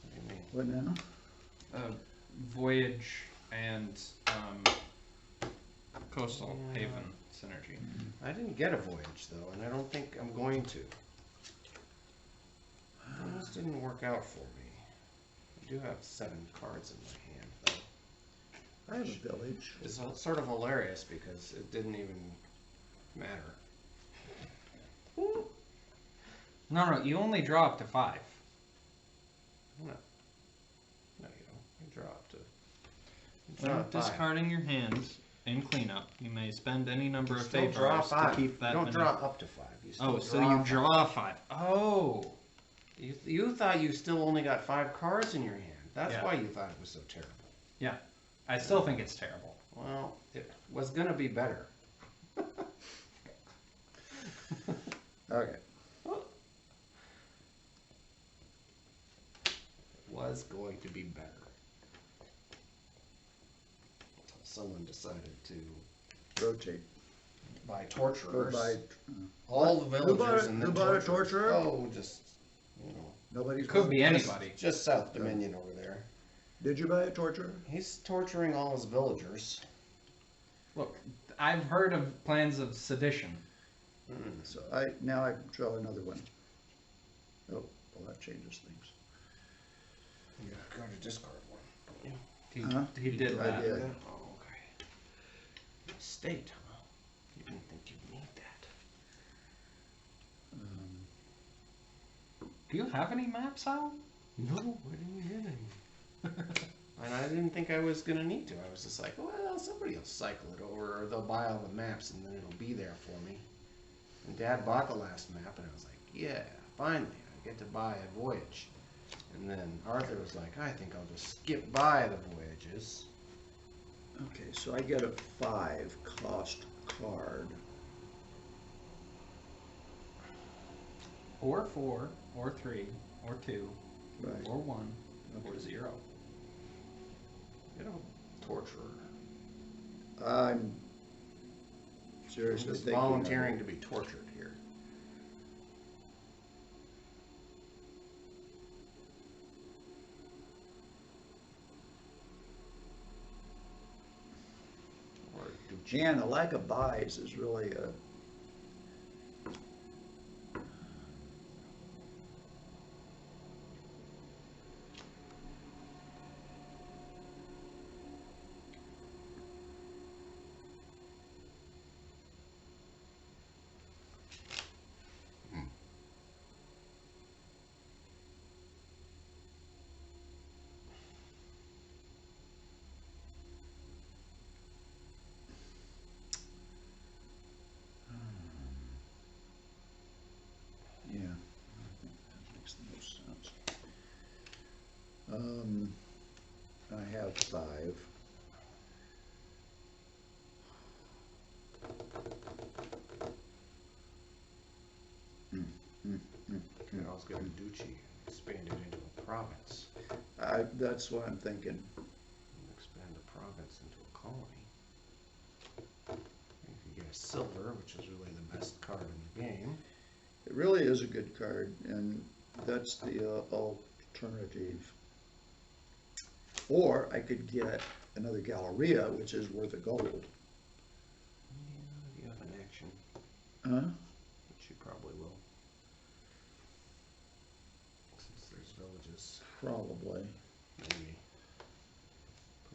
What do you mean? What now? Voyage and Coastal Haven synergy. I didn't get a voyage though, and I don't think I'm going to. Things didn't work out for me. I do have 7 cards in my hand though. I have a village. It's sort of hilarious because it didn't even matter. No, you only draw up to 5. No, you don't. You draw up to. When Draw 5. discarding your hands in cleanup, you may spend any number You of still fate draw bars to 5. keep that You don't many. draw up to 5. You still Oh, so draw you 5. draw 5. Oh, You thought you still only got 5 cards in your hand. That's Yeah. why you thought it was so terrible. I still think it's terrible. Well, it was gonna be better. Okay. Was going to be better. Until someone decided to Rotate. buy Or torturers. by All the Who bought villagers it? and Who then bought a torturers. torturer? Oh, just, you know. nobody's. Could be bought- anybody. Just South Dominion over there. Did you buy a torturer? He's torturing all his villagers. Look, I've heard of plans of sedition. So now I draw another one. Oh, well that changes things. You gotta go to discard one, don't you? He did I that. did. Oh, okay. State, huh? You didn't think you'd need that. Do you have any maps out? No, I didn't get any. And I didn't think I was gonna need to. I was just like, well, somebody will cycle it over, or they'll buy all the maps, and then it'll be there for me. And Dad bought the last map, and I was like, yeah, finally, I get to buy a voyage. And then Arthur was like, I think I'll just skip by the voyages. Okay, so I get a 5 cost card. Or 4, or 3, or 2, Right. or 1, or Okay. 0. You know, torturer. I'm I'm seriously just thinking. volunteering to be tortured here. Or do And a lack of buys is really a. Yeah, I think that makes the most sense. I have 5. you could also go to Duchy and expand it into a province. That's what I'm thinking. And expand the province into a colony. You could get a silver, which is really the best card in the game. It really is a good card, and that's the alternative. Or I could get another Galleria, which is worth a gold. Yeah, you have an action. Huh? Which you probably will. Since there's villages. Probably. Maybe.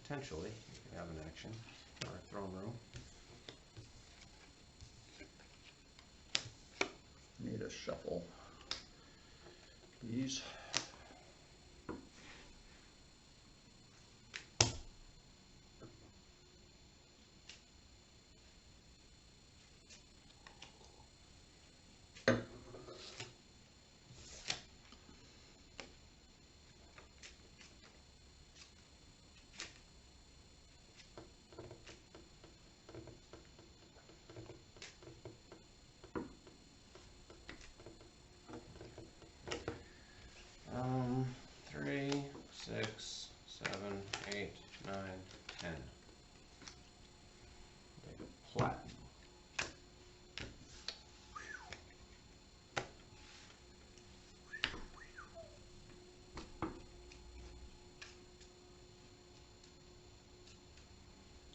Potentially, you could have an action or a throne room. Need a shuffle. These. Three, 6, 7, 8, 9, 10. Take a platinum.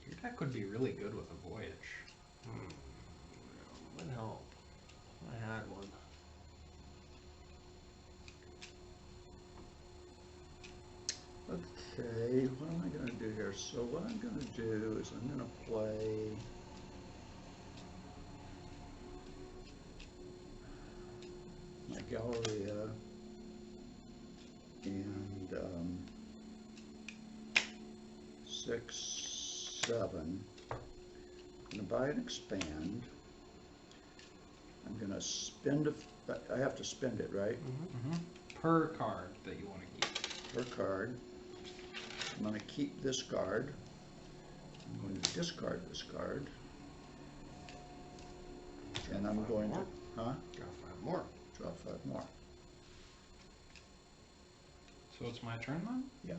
Your deck would be really good with a Voyage. Would help. I had one. Okay, what am I gonna do here? So what I'm gonna do is I'm gonna play my Galleria and 6, 7. I'm gonna buy and expand. I'm gonna spend I have to spend it, right? Per card that you want to keep. Per card. I'm going to keep this card. I'm going to discard this card. And I'm going to, Draw 5 more. Draw 5 more. So it's my turn then? Yeah.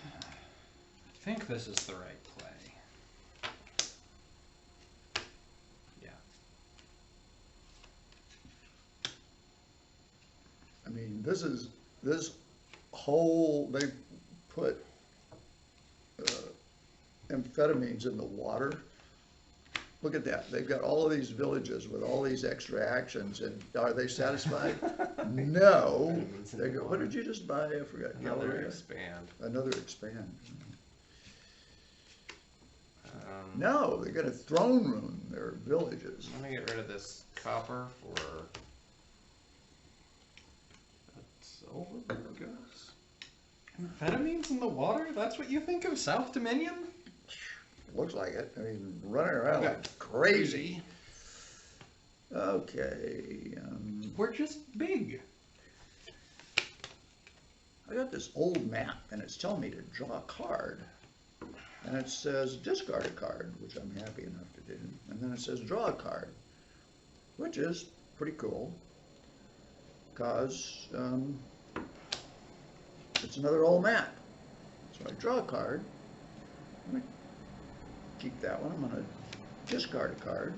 I think this is the right play. Yeah. I mean, this whole, they put amphetamines in the water. Look at that. They've got all of these villages with all these extra actions, and are they satisfied? No. Amphetamines in They the go, what water. did you just buy? I forgot. Another Galleria? expand. Another expand. Um, No, they're gonna throne room their villages. I'm gonna get rid of this copper for silver, I guess. Amphetamines in the water? That's what you think of South Dominion? Looks like it. I mean, running around Okay. like crazy. Okay, We're just big. I got this old map and it's telling me to draw a card. And it says discard a card, which I'm happy enough to do. And then it says draw a card, which is pretty cool. Because it's another old map. So I draw a card. I'm going to keep that one. I'm going to discard a card.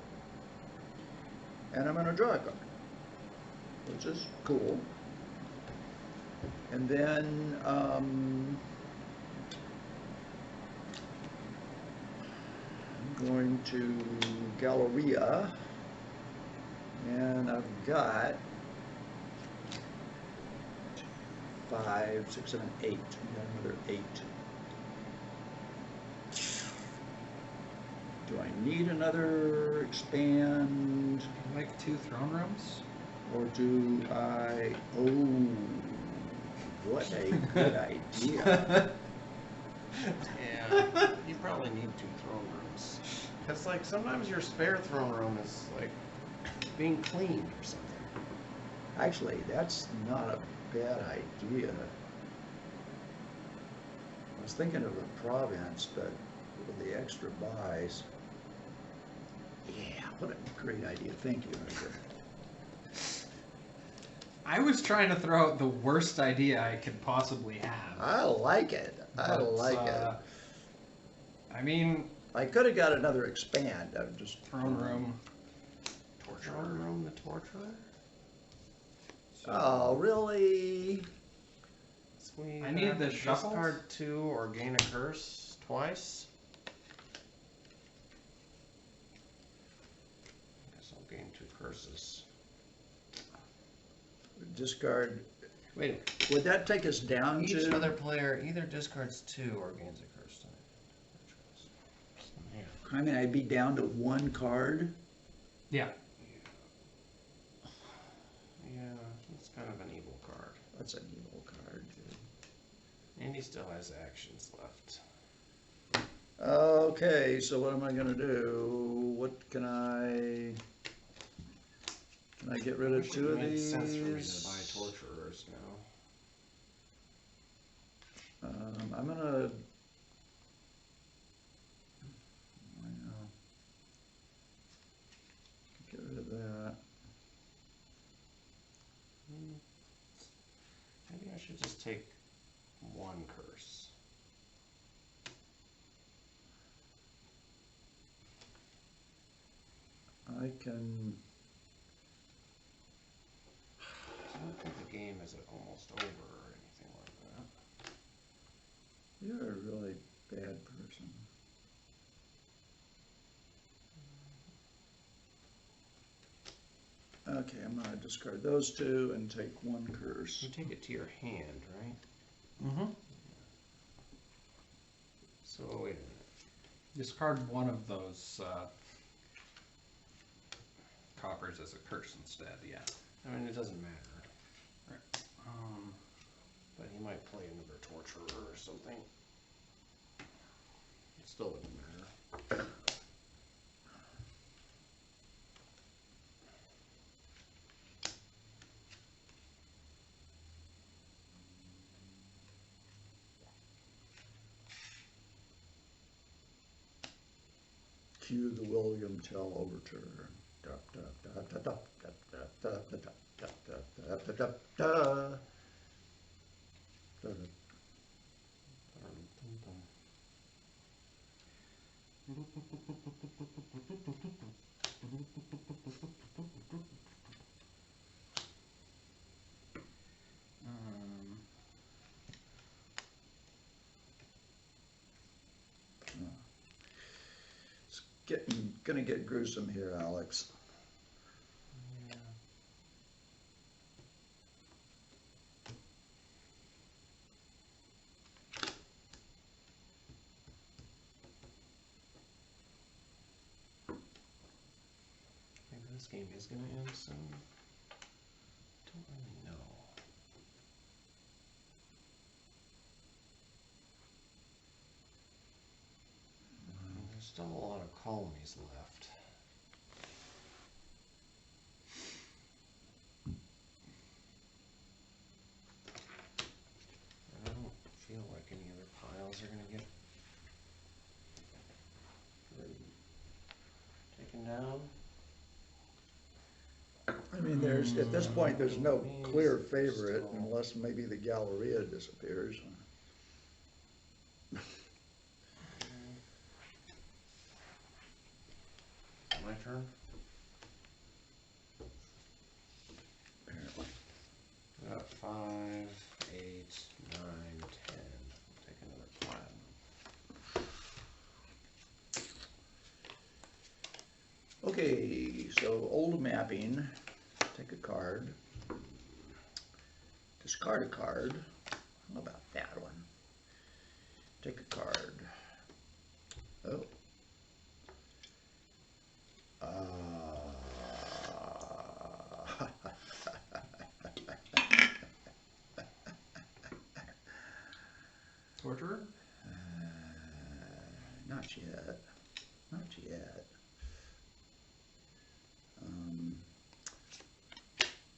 And I'm going to draw a card, which is cool. And then I'm going to Galleria, and I've got 5, 6, 7, 8. I've got another 8. Do I need another expand, Like 2 throne rooms? or do I? Oh, what a good idea! Yeah, you probably need 2 throne rooms. Because, like, sometimes your spare throne room is, like, being cleaned or something. Actually, that's not a bad idea. I was thinking of a province, but with the extra buys. Yeah, what a great idea. Thank you, Edgar. I was trying to throw out the worst idea I could possibly have. I like it. I But, like it. I mean, I could have got another expand. I'm just throne room. Throne room, the torturer? So, Oh, really? It's we I need have the to shuffles. discard 2 or gain a curse twice? I guess I'll gain 2 curses. Discard, Wait a minute. would that take us down Each to? other player either discards 2 or gains a curse. Yeah. I mean, I'd be down to 1 card. Yeah. Yeah, that's kind of an evil card. That's an evil card. And he still has actions left. Okay, so what am I gonna do? What can I get rid of 2 of It makes these? sense for me to buy torturers now. I'm gonna. I know. Get rid of that. Maybe I should just take 1 curse. I can. I don't think the game is almost over or anything like that. You're a really bad person. Okay, I'm gonna discard those 2 and take 1 curse. You take it to your hand, right? Mm-hmm. So wait a minute. Discard one of those coppers as a curse instead. Yeah. I mean, it doesn't matter. Right. But he might play another torturer or something. It still doesn't matter. Cue the William Tell overture. Da, da, da, da, da, da, da, da, da, da, da, da, da, da. Da, da. It's gonna get gruesome here, Alex. Yeah. Maybe this game is going to end soon. Don't really know. There's still a lot of colonies left. I don't feel like any other piles are going to get taken down. I mean, at this point, there's no clear favorite unless maybe the Galleria disappears. My turn? Apparently. Got 5, 8, 9, 10. I'll take another platinum. Okay, so old mapping, take a card, discard a card. How about that one? Take a card. Oh. Torturer? Not yet. Not yet.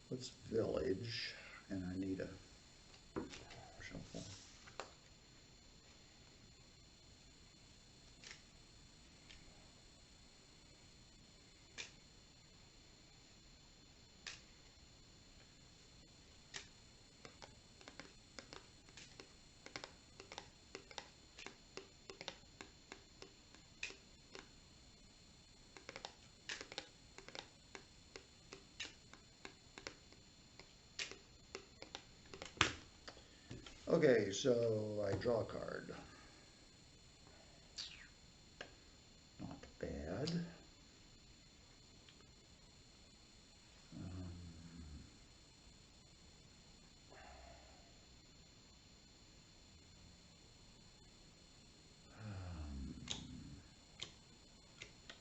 What's village? And I need a shuffle. Okay, so I draw a card. Not bad.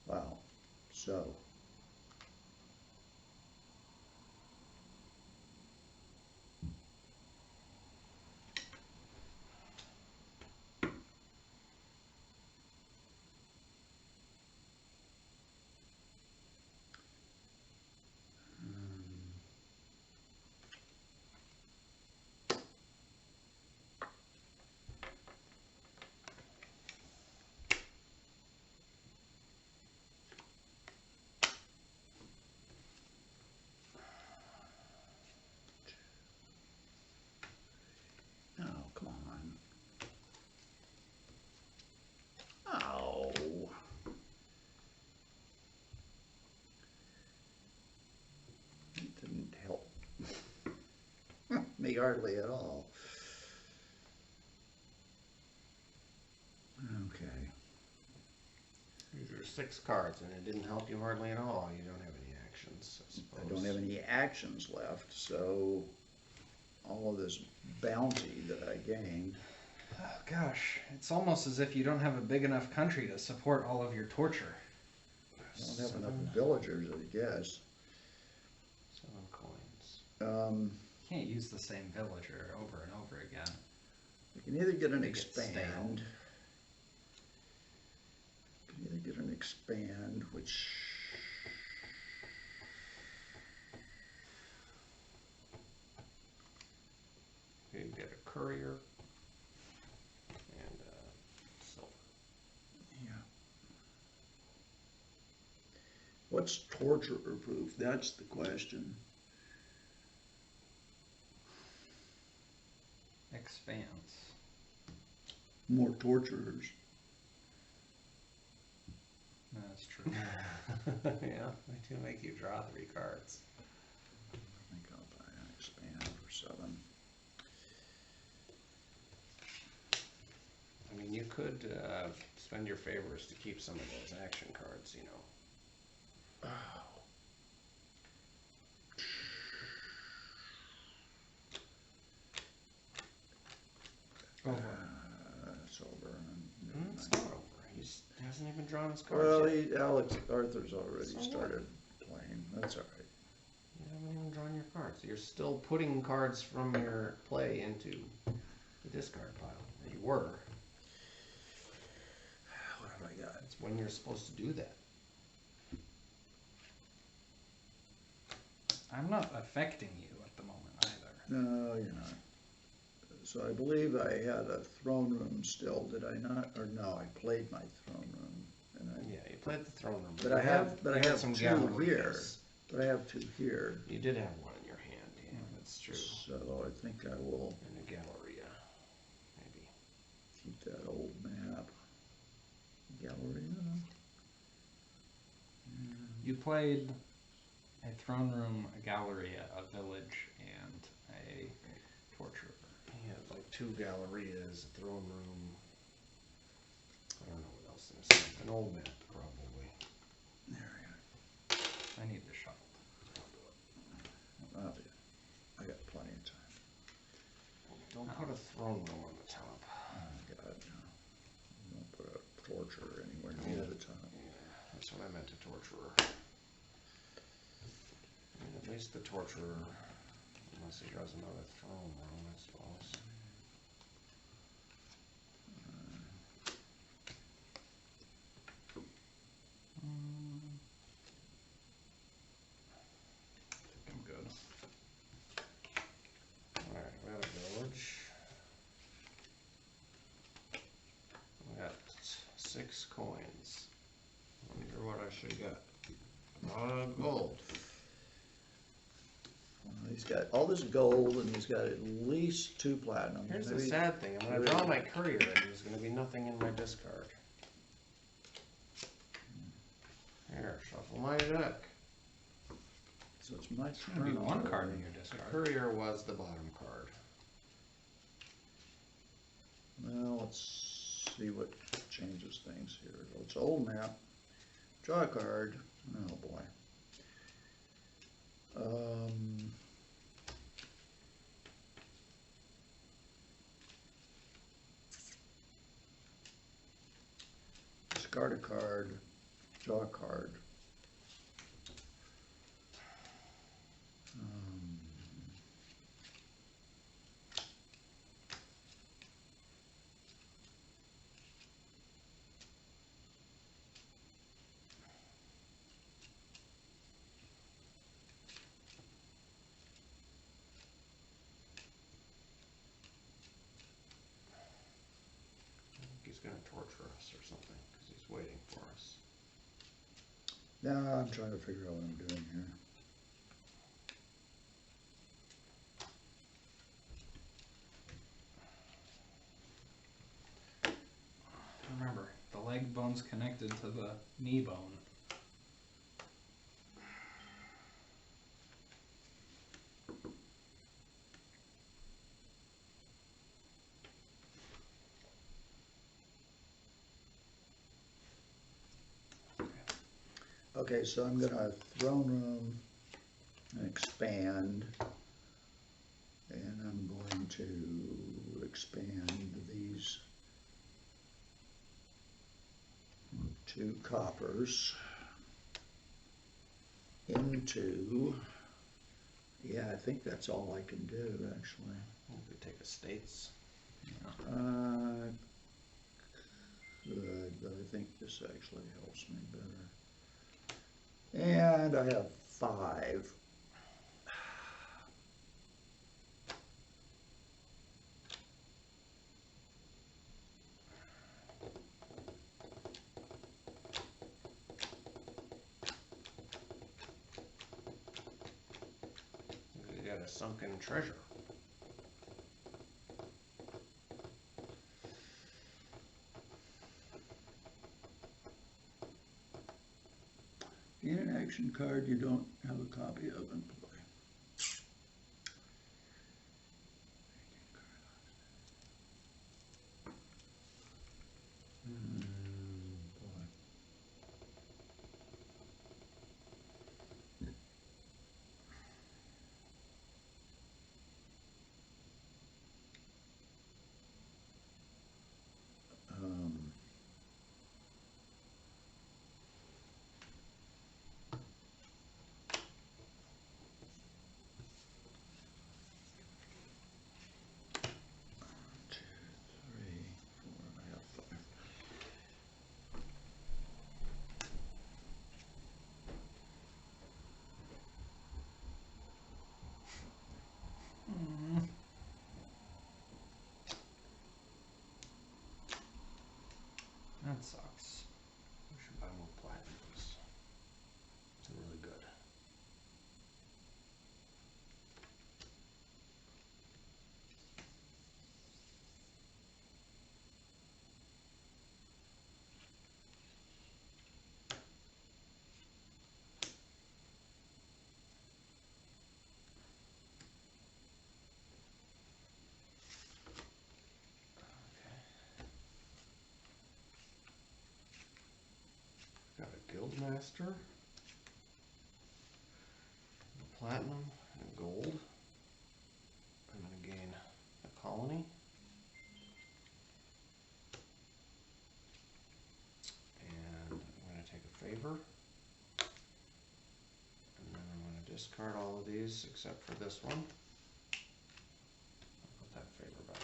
Wow. So. Oh, come on. Oh. It didn't help me hardly at all. Okay. These are 6 cards, and it didn't help you hardly at all. You don't have any actions, I suppose. I don't have any actions left, so all of this bounty that I gained. Oh, gosh, it's almost as if you don't have a big enough country to support all of your torture. I don't have enough villagers, I guess. 7 coins. You can't use the same villager over and over again. We can either get an They get stale. expand. We can either get an expand, which You can get a courier and silver. yeah. What's torturer proof? That's the question. Expanse. More torturers. That's true. Yeah, they do make you draw 3 cards. I think I'll buy an expand for 7. I mean, you could spend your favors to keep some of those action cards, you know. Over. It's over. It's not over. He hasn't even drawn his Well, cards yet. Arthur's already So what? started playing. That's all right. You haven't even drawn your cards. You're still putting cards from your play into the discard pile. You were. What have I got? That's when you're supposed to do that. I'm not affecting you at the moment either. No, you're not. So I believe I had a throne room still, did I not? Or no, I played my throne room. And I, Yeah, you played the throne room. But I have you had some 2 galleries. here. But I have 2 here. You did have one in your hand, yeah, that's true. So I think I will And a Galleria, maybe. keep that old map. Galleria. You played a throne room, a galleria, a village, and a torturer. He had like 2 Gallerias, a throne room. I don't know what else there's. An old map, probably. There we go. I need the shuffle. Oh, yeah. I got plenty of time. Don't put a throne room on the top. Oh, God, no. Don't put a torture anywhere near the top. Yeah, that's what I meant, a torturer. And at least the torturer, unless he draws another throne room, I suppose. I'm good. Alright, we got a village. We got 6 coins. Wonder what I should get. Gold. He's got all this gold and he's got at least 2 platinum. Here's the Maybe- sad thing, I'm gonna draw my courier and there's gonna be nothing in my discard. Here, shuffle my deck. So it's my There'll be turn. one card in already. your The discard. courier was the bottom card. Well, let's see what changes things here. It's old map. Draw a card. Oh boy. Discard a card. Draw a card. He's gonna torture us or something, because he's waiting for us. Now I'm trying to figure out what I'm doing here. Remember, the leg bone's connected to the knee bone. Okay, so I'm gonna throne room and expand. And I'm going to expand these 2 coppers into, yeah, I think that's all I can do, actually. We could take estates. Good, but I think this actually helps me better. And I have 5. We got a sunken treasure. In an action card you don't have a copy of in play. Boy. Um, Two, 3, 4, I have 5. That sucks. We should buy more platinums. It's really good. Got a guildmaster, platinum, and gold. I'm gonna gain a colony. And I'm gonna take a favor. And then I'm gonna discard all of these except for this one. I'll put that favor back.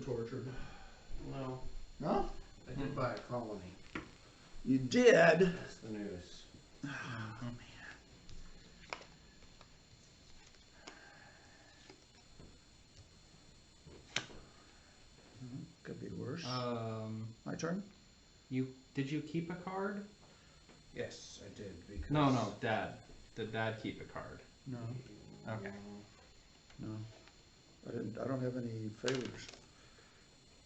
tortured. No, No? I did buy a colony. You did? That's the news. Could be worse. My turn? Did you keep a card? Yes, I did because. No, Dad. Did Dad keep a card? No. Okay. No. I don't have any favors.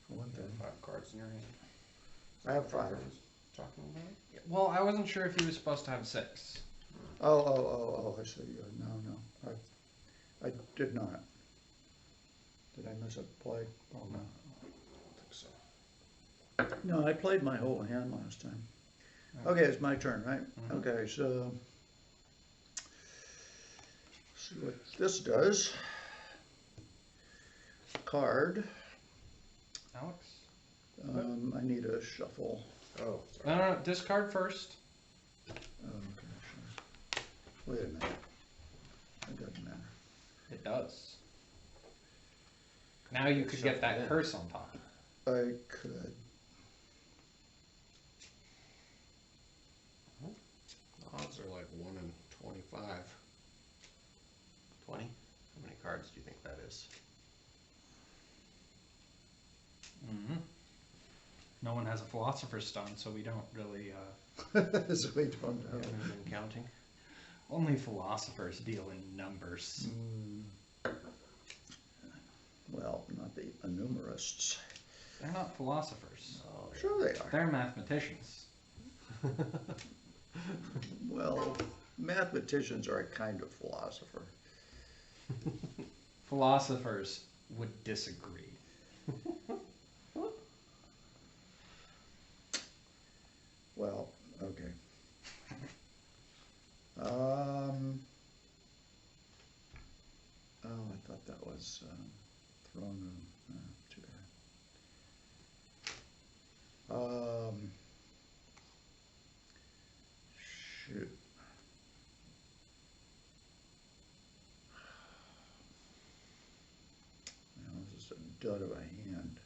For one You thing. have 5 cards in your hand. I have 5. Talking about? Well, I wasn't sure if he was supposed to have 6. Oh, I see. No. I did not. Did I miss a play? Oh, no. I don't think so. No, I played my whole hand last time. Oh. Okay, it's my turn, right? Mhm. Okay, so see what this does. Card. Alex? I need a shuffle. Oh, No, discard first. Okay, sure. Wait a minute. It doesn't matter. It does. Now you could get that Shuffle in. curse on top. I could. The odds are like 1 in 25. 20? How many cards do you think that is? Mm-hmm. No one has a philosopher's stone, so we don't really. So we don't You know. haven't been counting? Only philosophers deal in numbers. Well, not the enumerists. They're not philosophers. Oh, Sure they are. They're mathematicians. Well, mathematicians are a kind of philosopher. Philosophers would disagree. Well, okay. Oh, I thought that was throne room. Too bad. Shoot. Well, this is a dud of a hand.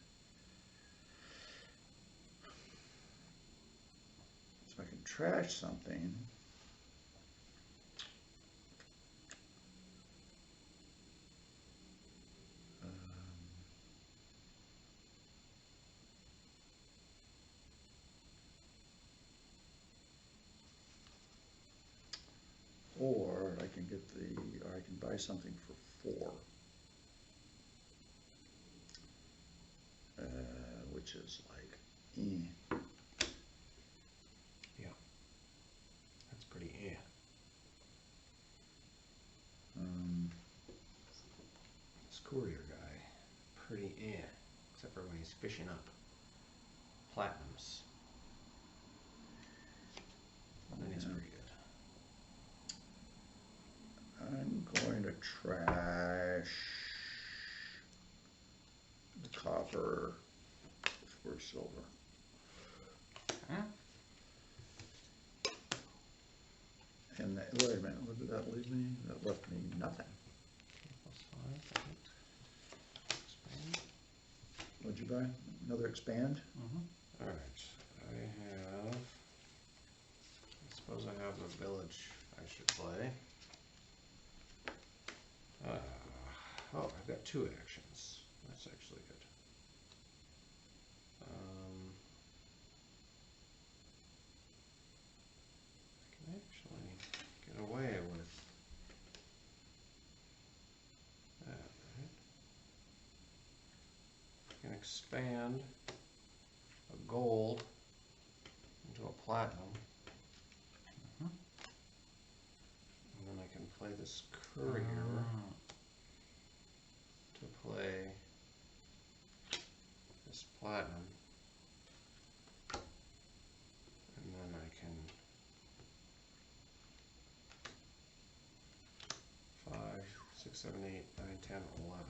So I can trash something. Or I can get or I can buy something for 4. Which is like, That's pretty This courier guy, pretty except for when he's fishing up platinums. Then he's Yeah. pretty good. I'm going to trash the copper for silver. Huh? And that, wait a minute, what did that leave me? That left me nothing. +5, right? Expand. What'd you buy? Another expand? Mm-hmm. Alright, I suppose I have a village I should play. Oh, I've got 2 actions. That's actually good. I can actually get away with that, right? I can expand a gold into a platinum. Mhm. And then I can play this courier to play this platinum. And then I can 5, 6, 7, 8, 9, 10, 11.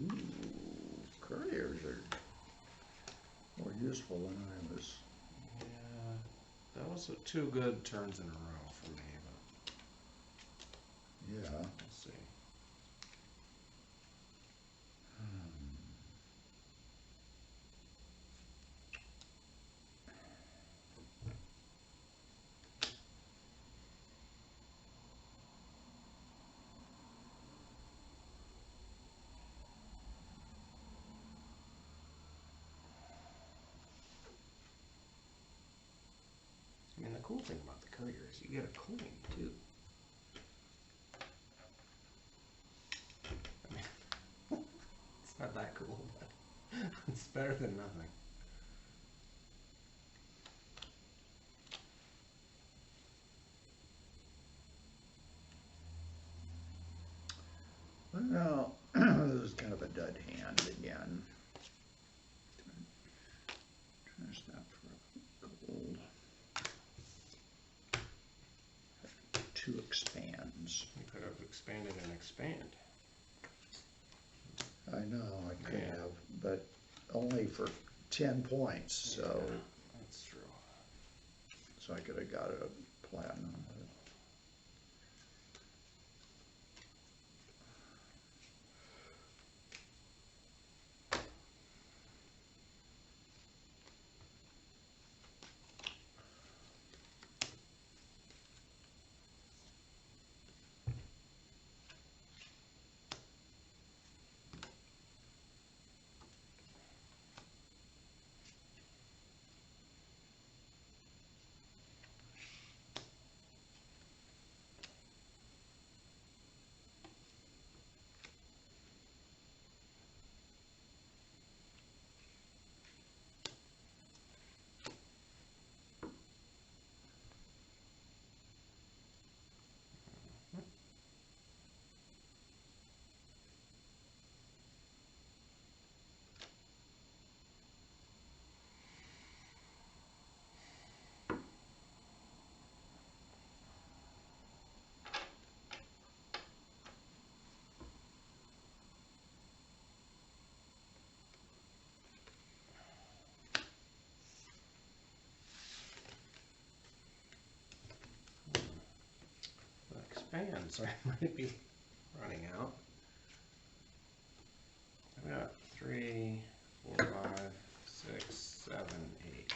Ooh, couriers are more useful than I was. Yeah, that was 2 good turns in a row for me, but Yeah. we'll see. cool thing about the courier is you get a coin too. I mean, it's not that cool, but it's better than nothing. Well, this is kind of a dud hand again. Trash that for gold. 2 expands. You could have expanded and expand. I know, I could Yeah. have, but only for 10 points, so, Yeah, that's true. so I could have got a platinum. Expand, so I might be running out. I've got 3, 4, 5, 6, 7, 8.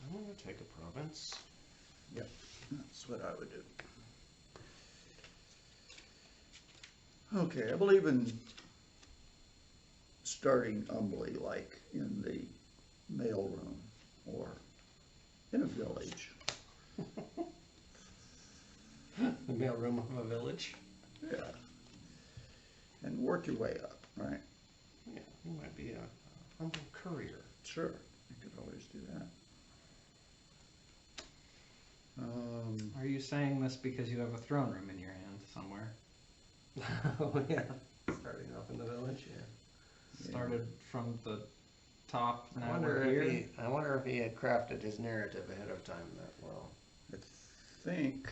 I'm going to take a province. Yep, that's what I would do. Okay, I believe in starting humbly, like in the mailroom or in a village. The mailroom of a village. Yeah. And work your way up, right? Yeah, you might be a humble courier. Sure, you could always do that. Are you saying this because you have a throne room in your hand somewhere? Oh yeah, starting off in the village. Yeah. Started from the top, I now wonder we're if here? I wonder if he had crafted his narrative ahead of time that well. I think,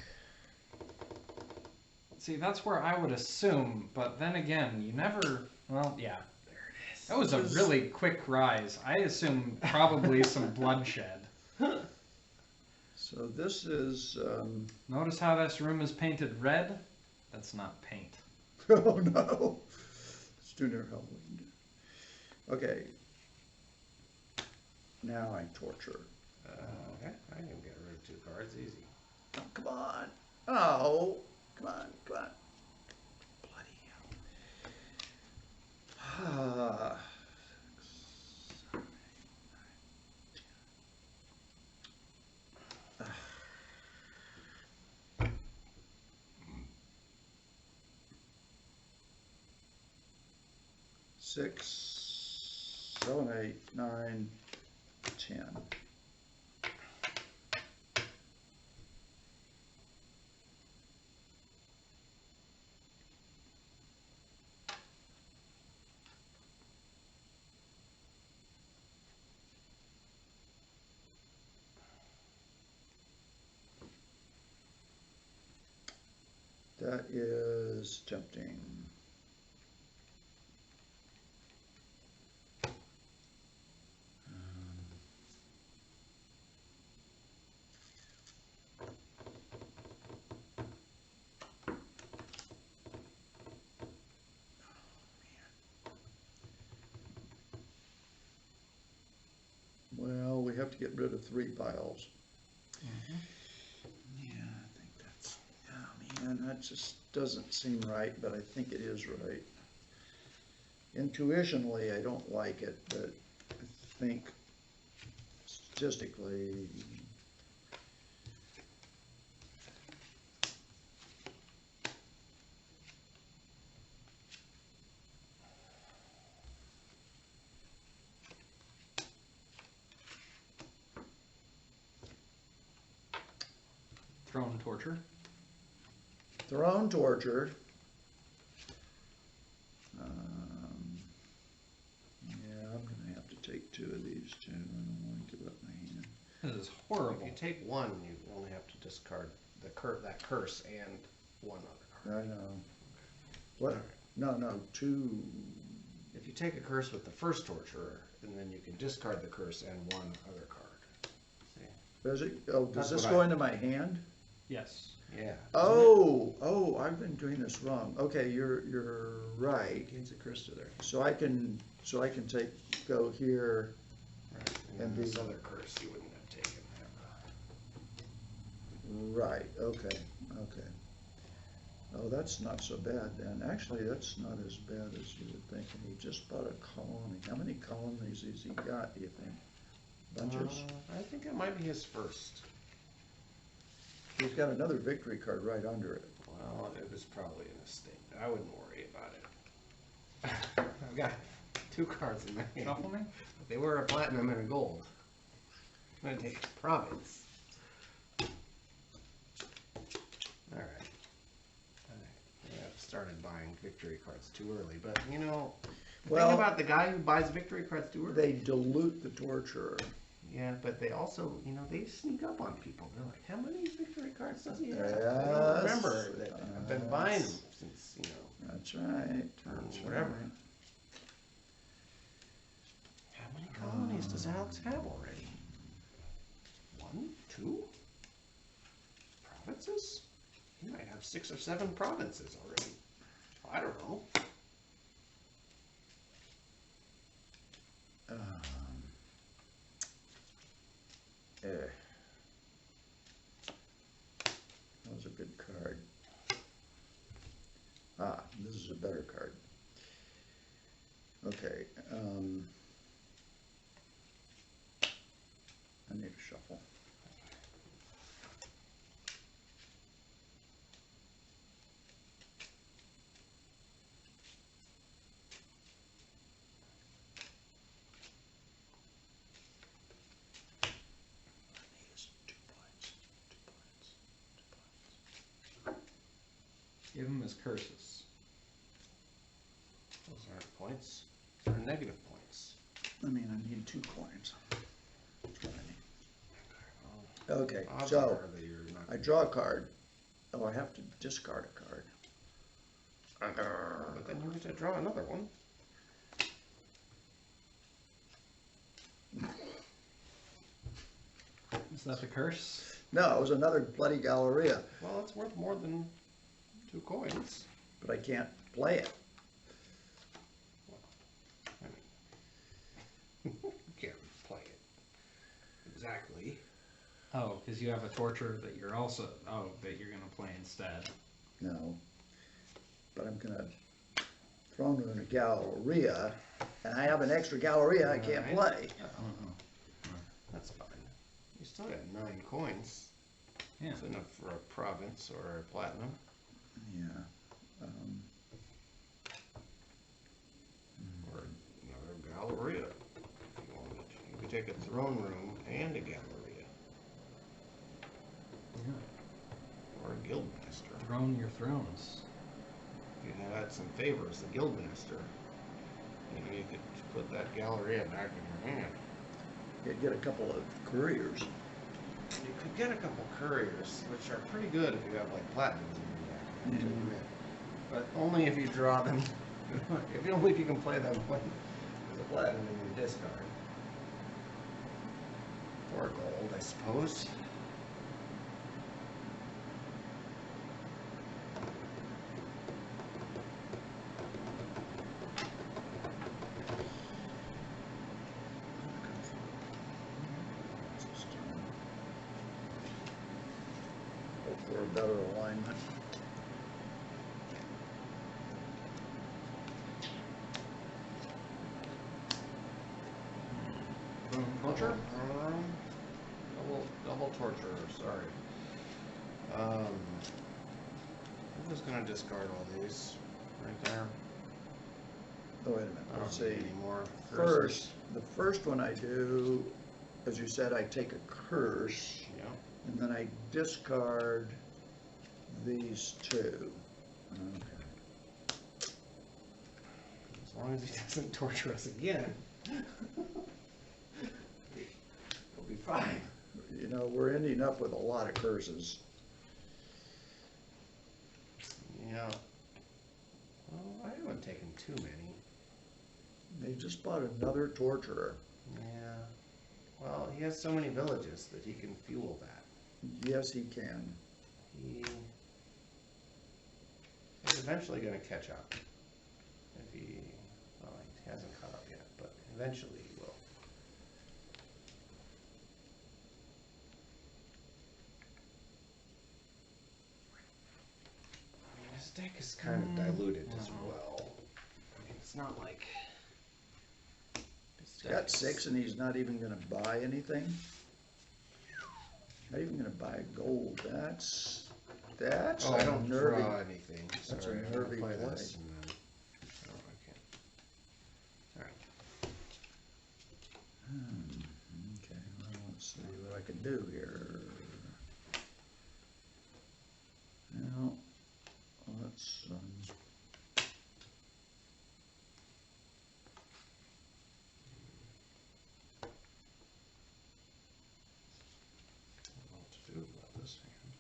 See, that's where I would assume, but then again, you never, well, yeah. There it is. That was a This- really quick rise. I assume probably some bloodshed. so this is, Notice how this room is painted red? That's not paint. oh no, it's too near Halloween. Okay. Now I torture. Okay, I can get rid of 2 cards easy. Oh, come on. Oh, come on, come on. Bloody hell. Ah. 6, 7, 8, 9, 10. Six, 7, 8, 9, 10. That is tempting. get rid of 3 piles. Mhm. Yeah, I think that's, oh man, that just doesn't seem right, but I think it is right. Intuitionally, I don't like it, but I think statistically, Throne torture. throne torture. Um, yeah, I'm gonna have to take 2 of these too. I don't wanna give up my hand. This is If horrible. you take one, you only have to discard that curse and one other card. I know. What? Alright. No, 2. If you take a curse with the first torturer, and then you can discard the curse and one other card. See? Does it, oh, That's does this what go I- into my hand? Yes. Yeah. Oh, I've been doing this wrong. Okay, you're right. Gains a curse to their So I can go here. right. And And then this do- other curse you wouldn't have taken. Right, okay. Oh, that's not so bad then. Actually, that's not as bad as you would think. And he just bought a colony. How many colonies has he got, do you think? Bunches? I think it might be his first. He's got another victory card right under it. Well, it was probably a mistake. I wouldn't worry about it. I've got 2 cards in my hand. Shuffle me? They were a platinum and a gold. I'm gonna take province. Alright. I've started buying victory cards too early, but you know, the Well- thing about the guy who buys victory cards too early. They dilute the torturer. Yeah, but they also, you know, they sneak up on people. They're like, how many victory cards does he have? Yes. They don't remember that I've been buying them since, you know, That's right. That's whatever. right. how many colonies does Alex have already? 1, 2? Provinces? He might have 6 or 7 provinces already. I don't know. Eh. That was a good card. This is a better card. Okay, I need to shuffle. Give him his curses. Those aren't points. Those are negative points. I mean, I need 2 coins. That's what I need. Okay, Odds so are that you're not I draw a card. Oh, I have to discard a card. but then you get to draw another one. Is that the curse? No, it was another bloody Galleria, Well, it's worth more than 2 coins. but I can't play it. You can't play it exactly. Oh, because you have a torture that you're also that you're gonna play instead. No, but I'm gonna throne rune a Galleria, and I have an extra Galleria I can't Alright. play. That's fine. You still got 9 coins. Yeah. That's enough for a province or a platinum. Yeah. Or another Galleria. If you wanted. You could take a throne room and a Galleria. Or a Guildmaster. Throne your thrones. If you had some favors, the Guildmaster. Maybe you could put that Galleria back in your hand. You get a couple of couriers. You could get a couple couriers, which are pretty good if you have like platinums in your deck, I have to admit. But only if you draw them, only if you can play them when there's a platinum in your discard. Or gold, I suppose. better alignment. Torture? Double torture, sorry. I'm just gonna discard all these right there. Oh, wait a minute, I let's don't need see. any more First, the first one I do, as you said, I take a curse, Yep. and then I discard these two. Okay. As long as he doesn't torture us again. We'll be fine. You know, we're ending up with a lot of curses. Yeah. Well, I haven't taken too many. They just bought another torturer. Yeah. Well, he has so many villages that he can fuel that. Yes, he can. He is eventually going to catch up. If he, well, he hasn't caught up yet, but eventually he will. His deck is kind of diluted as well. I mean, it's not like his He's got deck is- 6 and he's not even gonna buy anything. Not even gonna buy gold. That's Oh, I a don't nervy. draw anything. That's a Sorry, I'm gonna nervy play play. this and then. Oh, I can't. Alright. Okay, well, let's see what I can do here. Now, let's, I don't know what to do about this hand.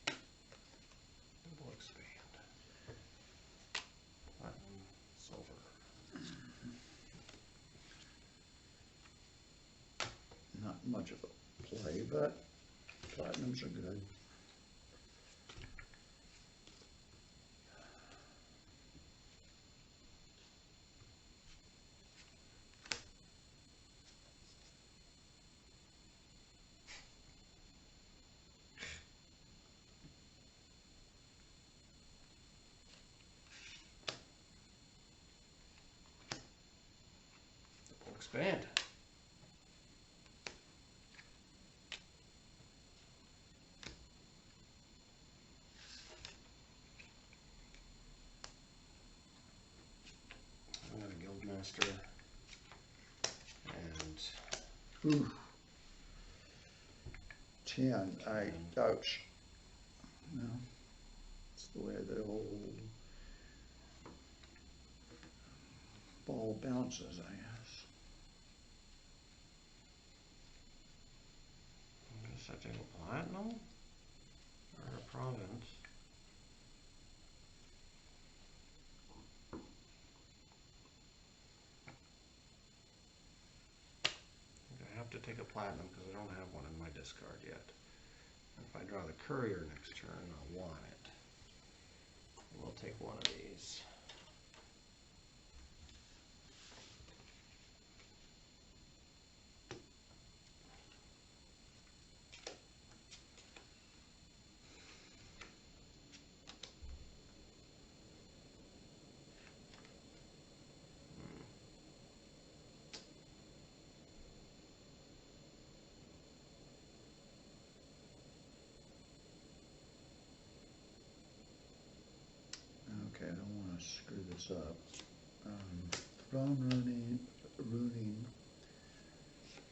Double expand. Platinum, silver. not much of a play, but platinums are good. Double expand. I'm gonna Guildmaster. And Ooh. 10, ouch. No, it's the way the old ball bounces, I guess. I guess I take a platinum or a province. I think I have to take a platinum because I don't have one in my discard yet. If I draw the courier next turn, I'll want it. We'll take one of these. Okay, I don't wanna screw this up. From ruining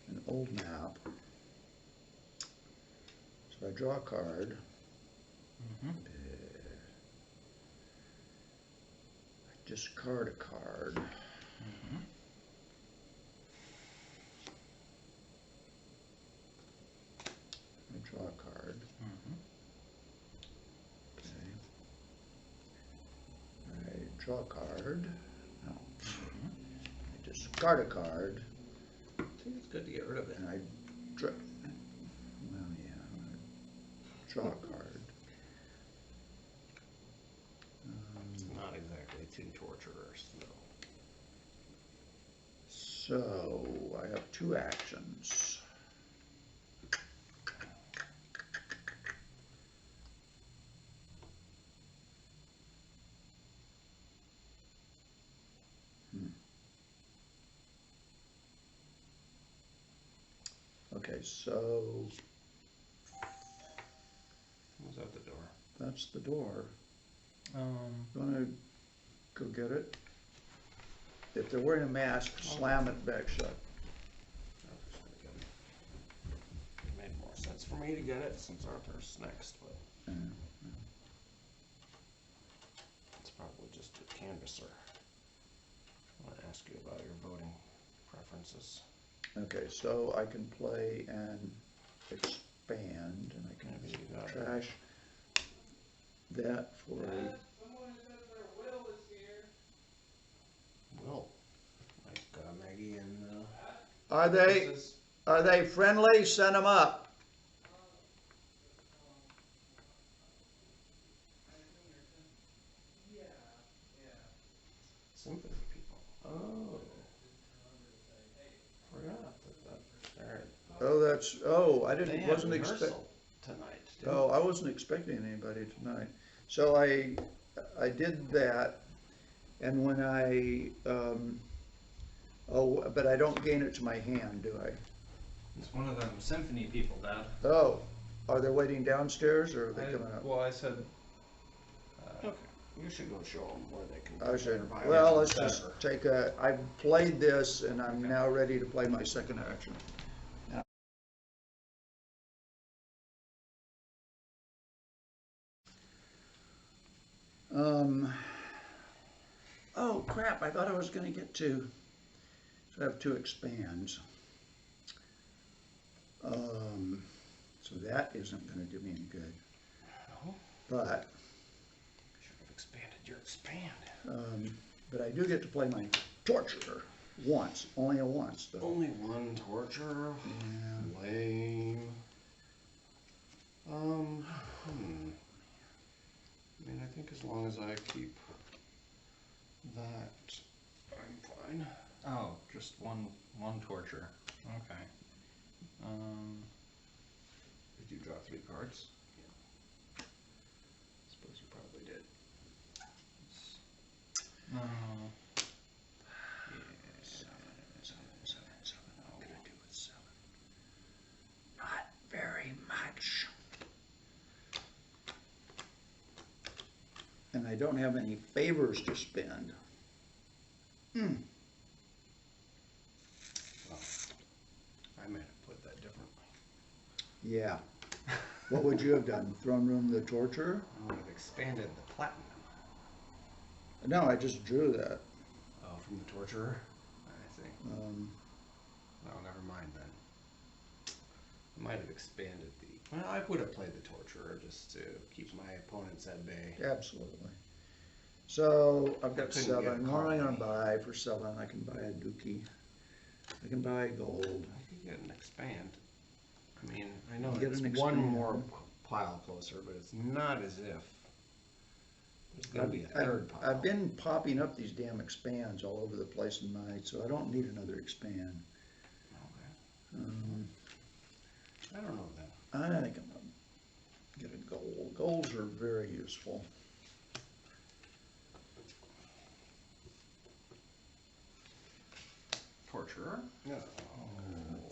an old map. So I draw a card. Mhm. Discard a card. Mhm. I draw a card. Mhm. Okay. I draw a card. No. Mhm. I discard a card. I think it's good to get rid of it. And I draw. Well, yeah. I draw a card. It's not exactly two torturers, though. So I have two actions. Okay, so Who's out the door? that's the door. Um, You wanna go get it? If they're wearing a mask, slam it back shut. Oh, just gonna get it. It made more sense for me to get it since Arthur's next, but Yeah. it's probably just a canvasser. I want to ask you about your voting preferences. Okay, so I can play and expand, and I Maybe you can got it. trash that for a, Someone says their will is here. Will, like Maggie and are they friendly? Send them up. Yeah, yeah. Symphony people. Oh, forgot that. All right. I They didn't, have wasn't expect, rehearsal tonight. didn't oh, I wasn't expecting anybody tonight. So I did that, and when but I don't gain it to my hand, do I? it's one of them symphony people, Dad. Oh, are they waiting downstairs, or are they coming up? Well, I said. Okay, you should go show them where they can. I put should, their violins well, let's better. just take I've played this, and I'm now ready to play my second action. Oh crap, I thought I was gonna get to, so I have two expands. So that isn't gonna do me any good, No, but, should have expanded your expand. but I do get to play my torturer once, only once though. Only one torture. Yeah. Lame. I mean, I think as long as I keep that, I'm fine. Oh, just one torture. Okay. Did you draw 3 cards? Yeah. Suppose you probably did. No. Seven. What can I do with 7? Not very much. And I don't have any favors to spend. Well, I might have put that differently. Yeah. What would you have done? Throne room the torture? I would have expanded the platinum. No, I just drew that. Oh, from the torturer? I see. No, never mind then. I might have expanded the. Well, I would have played the torturer just to keep my opponents at bay. Absolutely. So I've I got couldn't get 7. a What am I gonna colony. buy for 7? I can buy a dookie. I can buy gold. I could get an expand. I mean, I know Get it's an one expand. more pile closer, but it's not as if there's gonna be a third pile. I've been popping up these damn expands all over the place in mine, so I don't need another expand. Okay. I don't know then. I think I'm gonna get a gold. Golds are very useful. Torturer. No.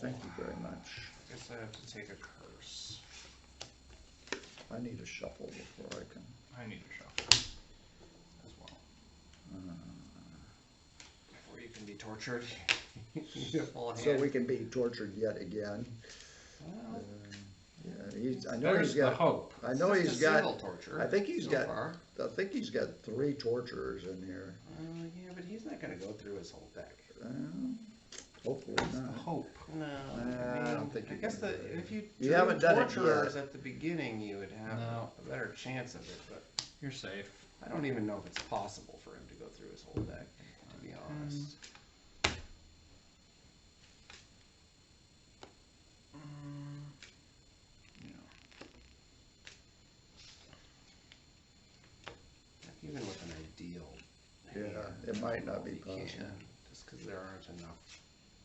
Thank you very much. I guess I have to take a curse. I need a shuffle before I can. I need a shuffle as well. Before you can be tortured, you need a full hand. So we can be tortured yet again. Well, Yeah, I know There's he's the got, hope. I know It's he's just a got, single torture. I think he's so got, far. I think he's got 3 torturers in here. Yeah, but he's not gonna go through his whole deck. Hopefully That's the not. hope. No, Nah, I don't think I you guess can that do it. if you You drew haven't done it torturers yet. at the beginning, you would have No. a better chance of it. But You're safe. I don't even know if it's possible for him to go through his whole deck, to be honest. Like, even with an ideal Yeah, hand, it might not be he can, possible. just because there aren't enough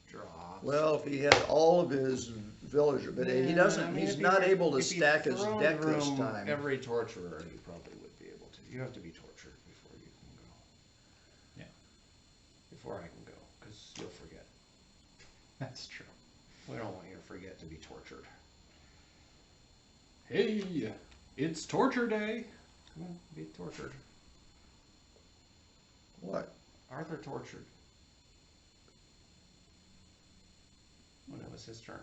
draws. Well, if he had all of his villager, but he Yeah, doesn't, I mean, he's if he not were- able to if he stack his throne deck this room time. Every torturer, you probably would be able to. You have to be tortured before you can go. Yeah. Before I can go, because you'll forget. That's true. We don't want you to forget to be tortured. Hey, it's torture day. Come on, be tortured. What? Arthur tortured. When it was his turn.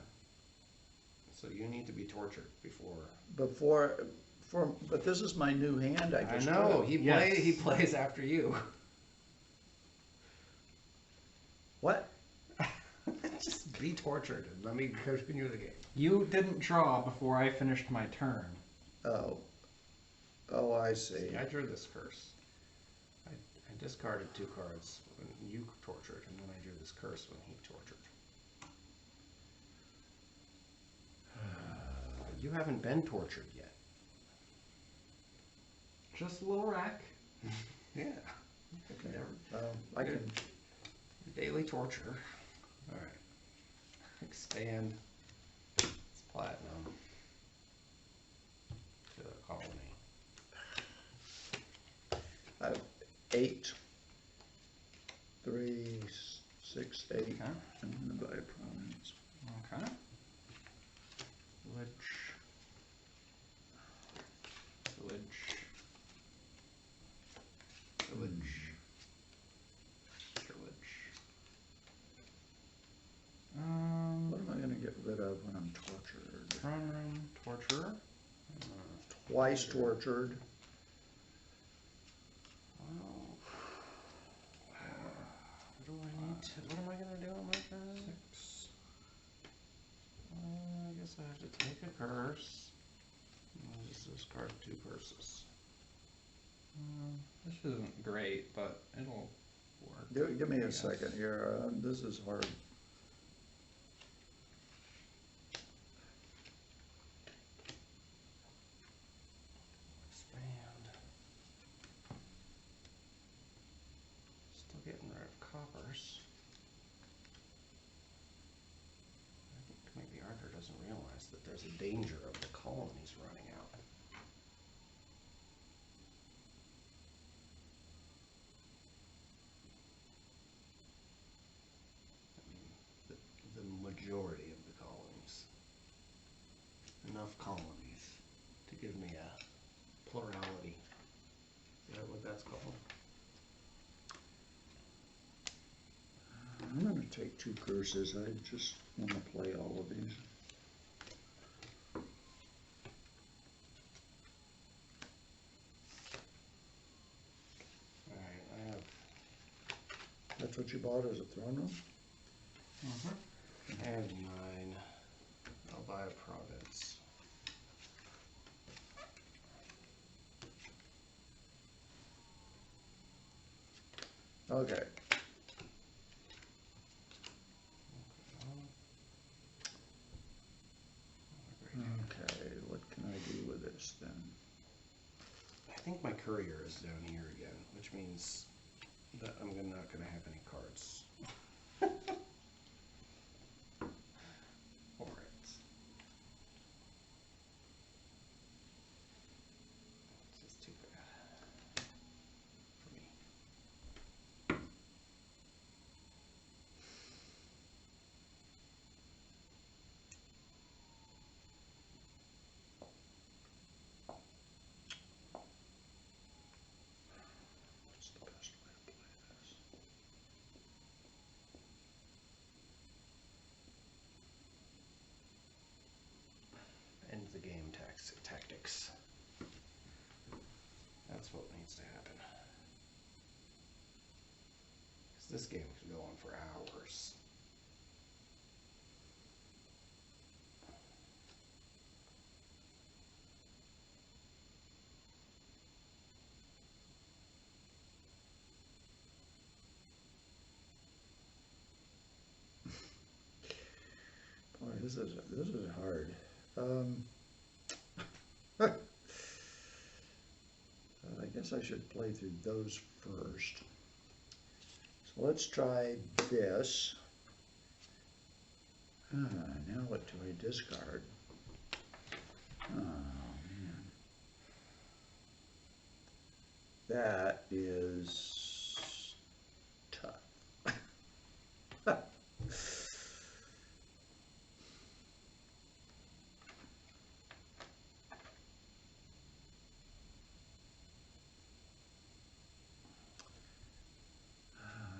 So you need to be tortured before. But this is my new hand I I just know, played. he plays after you. What? Just be tortured and let me continue the game. You didn't draw before I finished my turn. Oh. Oh, I see. I drew this curse. I discarded 2 cards when you tortured, and then I drew this curse when he tortured. You haven't been tortured yet. Just a little rack. Yeah. Okay. I can, Daily torture. Alright. Expand. It's platinum. To a colony. I have 8. 3, 6, 8. Okay. I'm gonna buy a prominence. Okay. Village. What am I gonna get rid of when I'm tortured? Throne room torturer. Twice tortured. What do I need to, what am I gonna do on my turn? 6. I guess I have to take a curse. I'll just discard 2 curses. This isn't great, but it'll work. Give me a Yes. second here. This is hard. Expand. Still getting rid of coppers. I think maybe Arthur doesn't realize that there's a danger of the colonies running out. I mean, the majority of the colonies. Enough colonies to give me a plurality. Is that what that's called? I'm gonna take 2 curses. I just wanna play all of these. Alright, I have That's what you bought as a throne room? I have 9. I'll buy a province. Okay. Okay, what can I do with this then? I think my courier is down here again, which means that I'm not gonna have any cards. For it. It's just too bad. For me. What's the best way to play this? the game tactics. That's what needs to happen. Because this game could go on for hours. Boy, this is hard. I guess I should play through those first. So let's try this. Now what do I discard? Oh man. That is tough.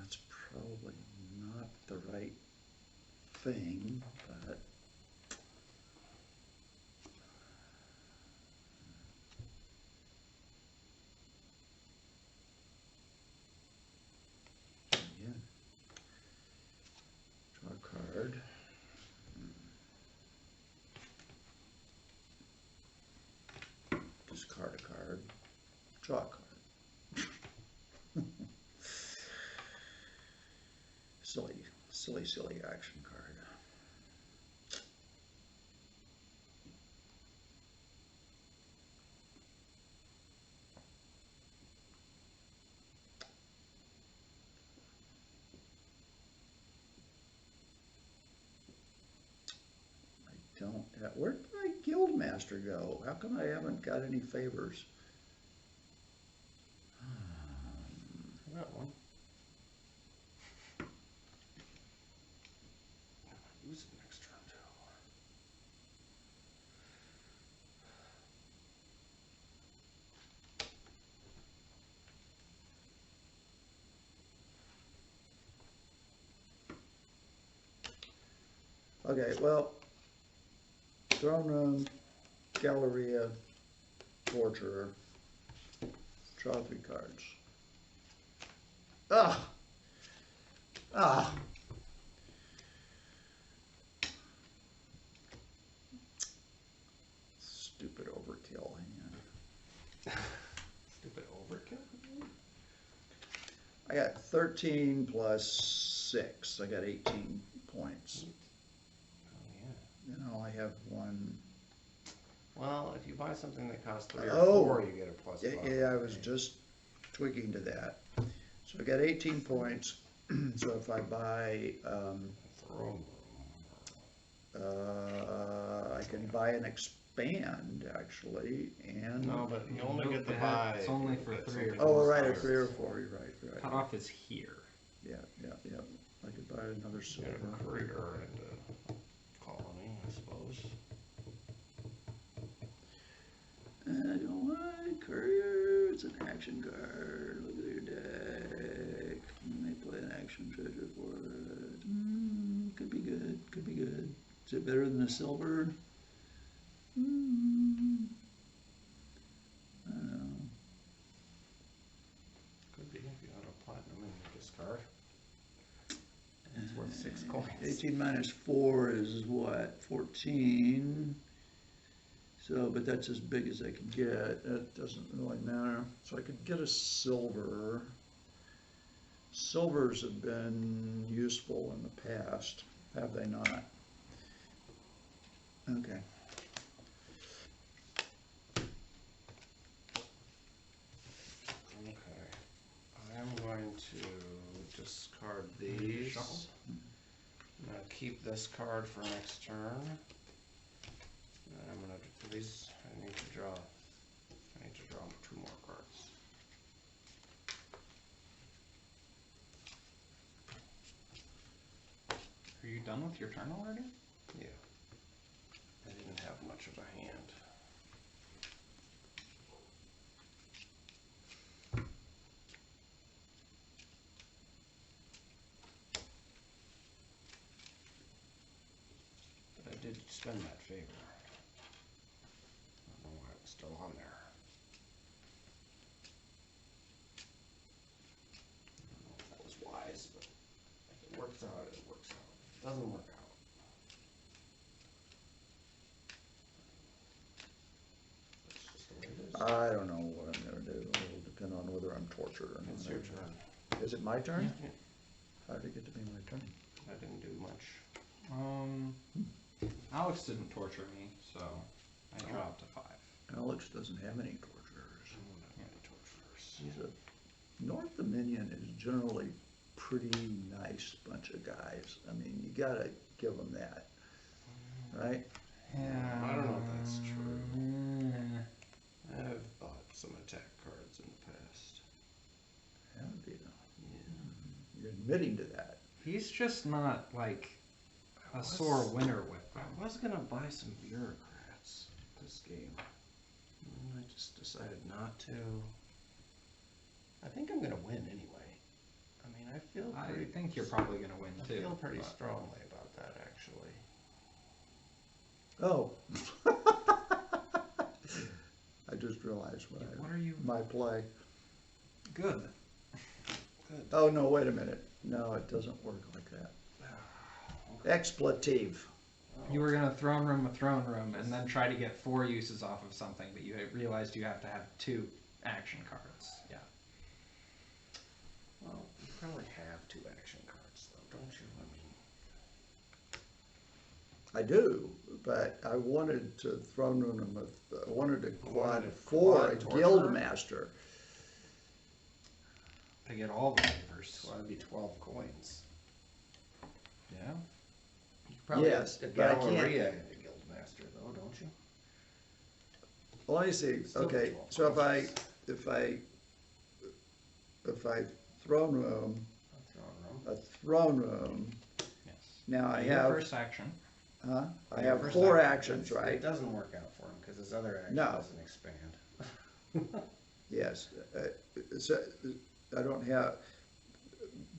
That's probably not the right thing, but yeah. Draw a card. Discard a card. Draw a card. Silly action card. I don't have, where did my Guildmaster go? How come I haven't got any favors? I got one. Use it next turn too. Okay, well, Throne Room, Galleria, Torturer, draw 3 cards. Ah! Ah! Stupid overkill hand. Stupid overkill? I got 13 plus 6. I got 18 points. Oh yeah. You know, I have one. Well, if you buy something that costs 3 or Oh. 4, you get a plus 5. Yeah, I was just tweaking to that. So I got 18 points. So if I buy, Throne I can buy an expand actually, and No, but you only Nope, get the it buy. has- it's only you for get 3 or something 4 oh, else right, a first. 3 or 4. You're right. Cutoff is here. Yeah. I could buy another You get a silver. courier and a colony, I suppose. I don't want courier. It's an action card. Look at your deck. You may play an action treasure for it. Could be good. Could be good. Is it better than a silver? I don't know. Could be if you had a platinum in your discard. It's worth 6 coins. 18 minus 4 is what? 14. So, but that's as big as I can get. That doesn't really matter. So I could get a silver. Silvers have been useful in the past, have they not? Okay. Okay. I am going to discard these. Shuffle. I'm going to keep this card for next turn. And I'm going to, these, I need to draw 2 more cards. Are you done with your turn already? Yeah. I didn't have much of a hand. But I did spend that favor. still on there. I don't know if that was wise, but if it works out, it works out. If it doesn't work out. That's just the way it is. I don't know what I'm gonna do. It'll depend on whether I'm tortured or not. It's your turn. Is it my turn? Yeah. How did it get to be my turn? I didn't do much. Alex didn't torture me, so I Oh. dropped to 5. Alex doesn't have any torturers. I don't have any torturers. He's a North Dominion is generally pretty nice bunch of guys. I mean, you gotta give them that, right? Yeah. I don't know if that's true. true. I've bought some attack cards in the past. Have you? Yeah. You're admitting to that. He's just not like I a was- sore winner with them. I was gonna buy some bureaucrats this game. And I just decided not to. I think I'm gonna win anyway. I mean, I feel I pretty, think you're probably gonna win I too. feel pretty but- strongly about that actually. Oh. I just realized What are you? my play. Good. Good. Oh, no, wait a minute. No, it doesn't work like that. Expletive. You were gonna throne room a throne room and then try to get 4 uses off of something, but you had realized you have to have 2 action cards. Yeah. Well, you probably have 2 action cards though, don't you? I mean, I do, but I wanted to throne room them with, I wanted to quad wanted a 4 quad a torture? guild master. To get all the favors. so that'd be 12 coins. Yeah. You probably Yes, have but I can't- Galleria in the guild master though, don't you? Well, let me see, Still okay, 12 so coins. if I throne room, A throne room. a throne room, Yes. now I Your have, first action. huh? I Your have first 4 action, actions, It right? doesn't work out for him because his other action No. doesn't expand. Yes, so, I don't have,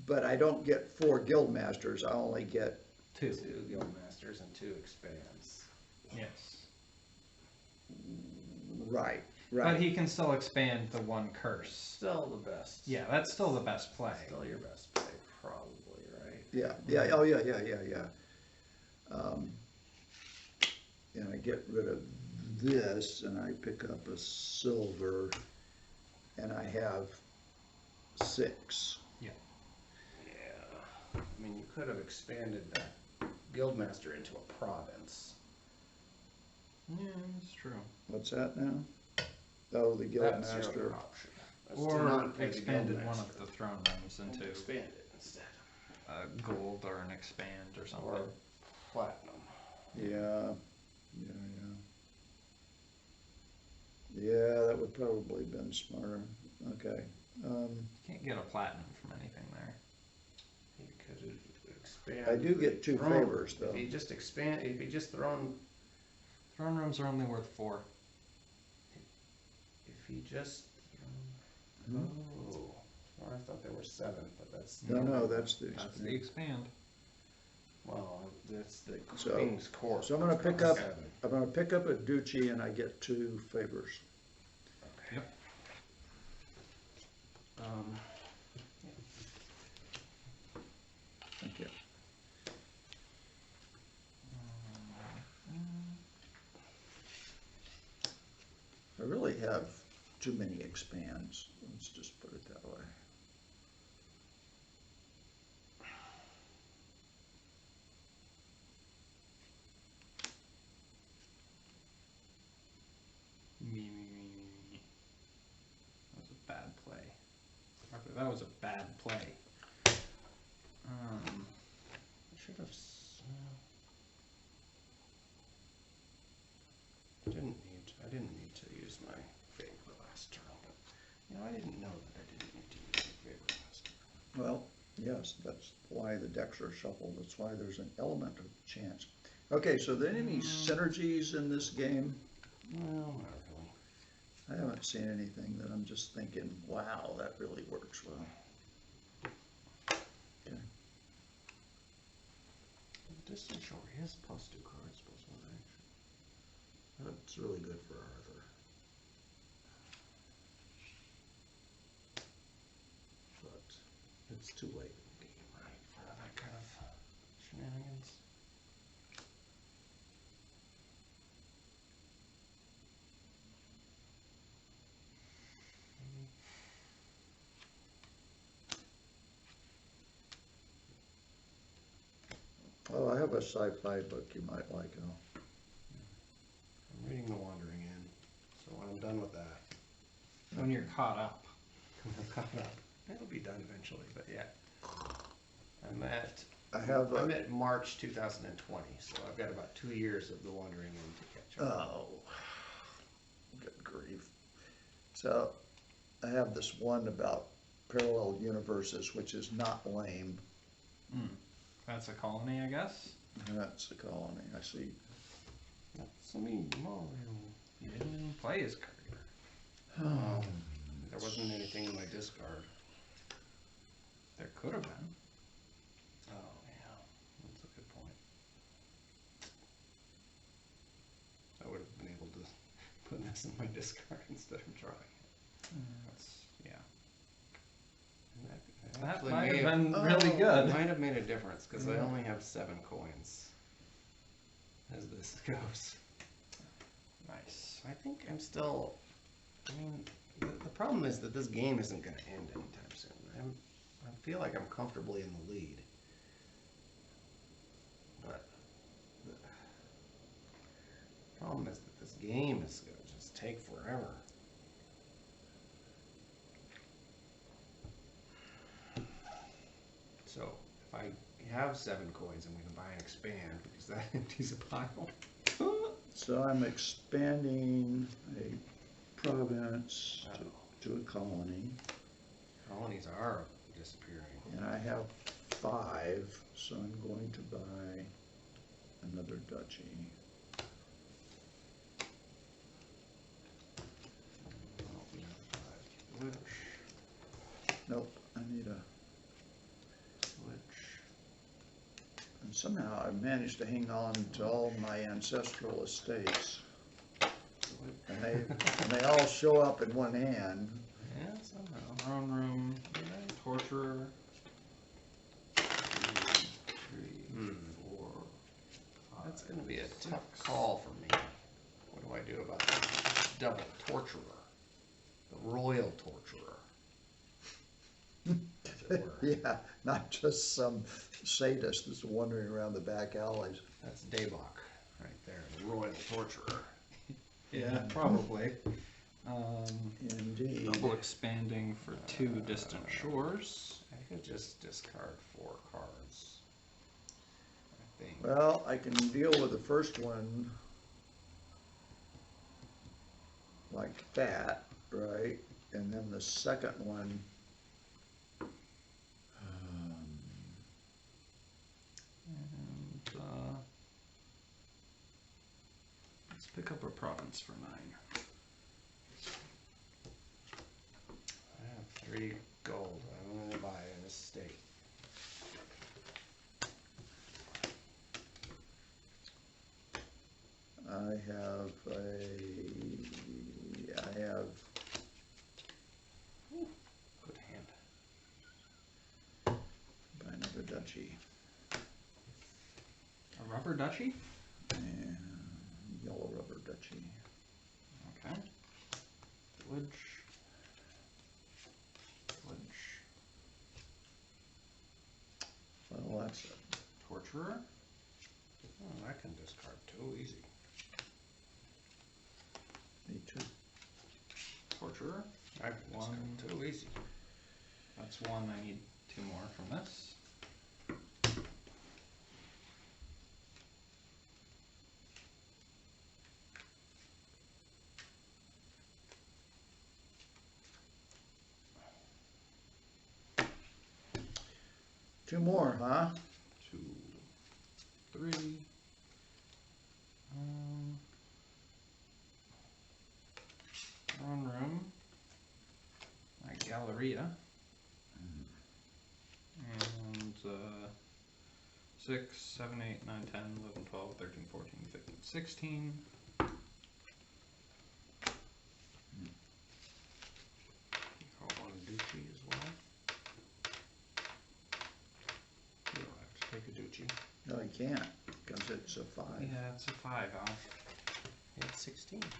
but I don't get 4 guild masters, I only get, 2. 2 guild masters and 2 expands. Yes. right, But right. he can still expand the 1 curse. Still the best. Yeah, that's still the best play. Still your best play, probably, right? Yeah, oh, yeah. And I get rid of this, and I pick up a silver, and I have 6. Yeah. I mean, you could have expanded that guildmaster into a province. Yeah, that's true. What's that now? Oh, the guild That's your master. other option. Is to Or not pay the expanded one guildmaster of the throne rooms and into expand it instead. gold or an expand or something. Or platinum. Yeah. Yeah, that would probably been smarter. Okay. Can't get a platinum from anything there. You could expand. I do get the 2 throne. favors, though. If you just expand, if you just thrown, Throne rooms are only worth 4. if you just, Hmm? oh, well, I thought there were 7, but that's. No, that's the That's expand. the expand. Well, that's the So- King's Court. So I'm gonna It's pick got up, 7. I'm gonna pick up a duchy and I get 2 favors. Okay. Yep. Thank you. I really have too many expands, let's just put it that way. Me. That was a bad play. Arthur, that was a bad play. I should have. I didn't need to use my favor last turn, but I didn't know that I didn't need to use my favor last turn. Well, yes, that's why the decks are shuffled, that's why there's an element of chance. Okay, so there any synergies in this game? Well, not really. I haven't seen anything that I'm just thinking, wow, that really works well. Okay. Distant Shore, he has +2 cards, +1 action. That's really good for Arthur. It's too late in the game, right, for that kind of shenanigans. Oh, I have a sci-fi book you might like, Al. I'm reading The Wandering Inn, so when I'm done with that, When you're caught up. I'm caught up. It'll be done eventually, but yeah. I have at March 2020, so I've got about 2 years of The Wandering Inn to catch up. Oh, good grief. So, I have this one about parallel universes, which is not lame. That's a colony, I guess. That's a colony, I see. That's Mario. You didn't even play his card. Oh, there wasn't anything in my discard. There could have been. Oh, yeah, that's a good point. I would have been able to put this in my discard instead of drawing it. That's, yeah. And That actually might may have been Oh, really It good. might have made a difference, because I Yeah. only have 7 coins as this goes. Nice. I think I'm still, I mean, the problem is that this game isn't going to end anytime soon. I feel like I'm comfortably in the lead. But the problem is that this game is going to just take forever. So, if I have 7 coins, I'm going to buy an expand, because that empties a pile. So I'm expanding a province to a colony, Colonies are disappearing. and I have 5, so I'm going to buy another duchy. Which, Nope, I need a, which, and somehow I managed to hang on to all my ancestral estates, and they all show up in one hand. yeah, somehow. Throne room, torturer. 3, Hmm. 4. 5, That's going to be a 6. tough call for me. What do I do about the double torturer? The royal torturer. As it were. Yeah, not just some sadist that's wandering around the back alleys. That's Daybach, right there, the royal torturer. Yeah, probably. Indeed. Double expanding for 2 distant shores. I could just discard 4 cards. I think. Well, I can deal with the first one like that, right? And then the second one, And let's pick up a province for 9. I have 3 gold. I'm going to buy an estate. I have Good hand. buy another duchy A rubber duchy? and yellow rubber duchy. Okay. Village. Well, that's it. Torturer. Oh, I can discard 2 easy. Me too. Torturer. I can discard 2 easy. That's 1. I need 2 more from this. Two more, huh? 2, 3. Throne room. My Galleria. And 6, 7, 8, 9, 10, 11, 12, 13, 14, 15, 16. Call one Duchy as well. take a Ducci. No, he can't, because it's a 5. Yeah, it's a 5, Al. He had 16, didn't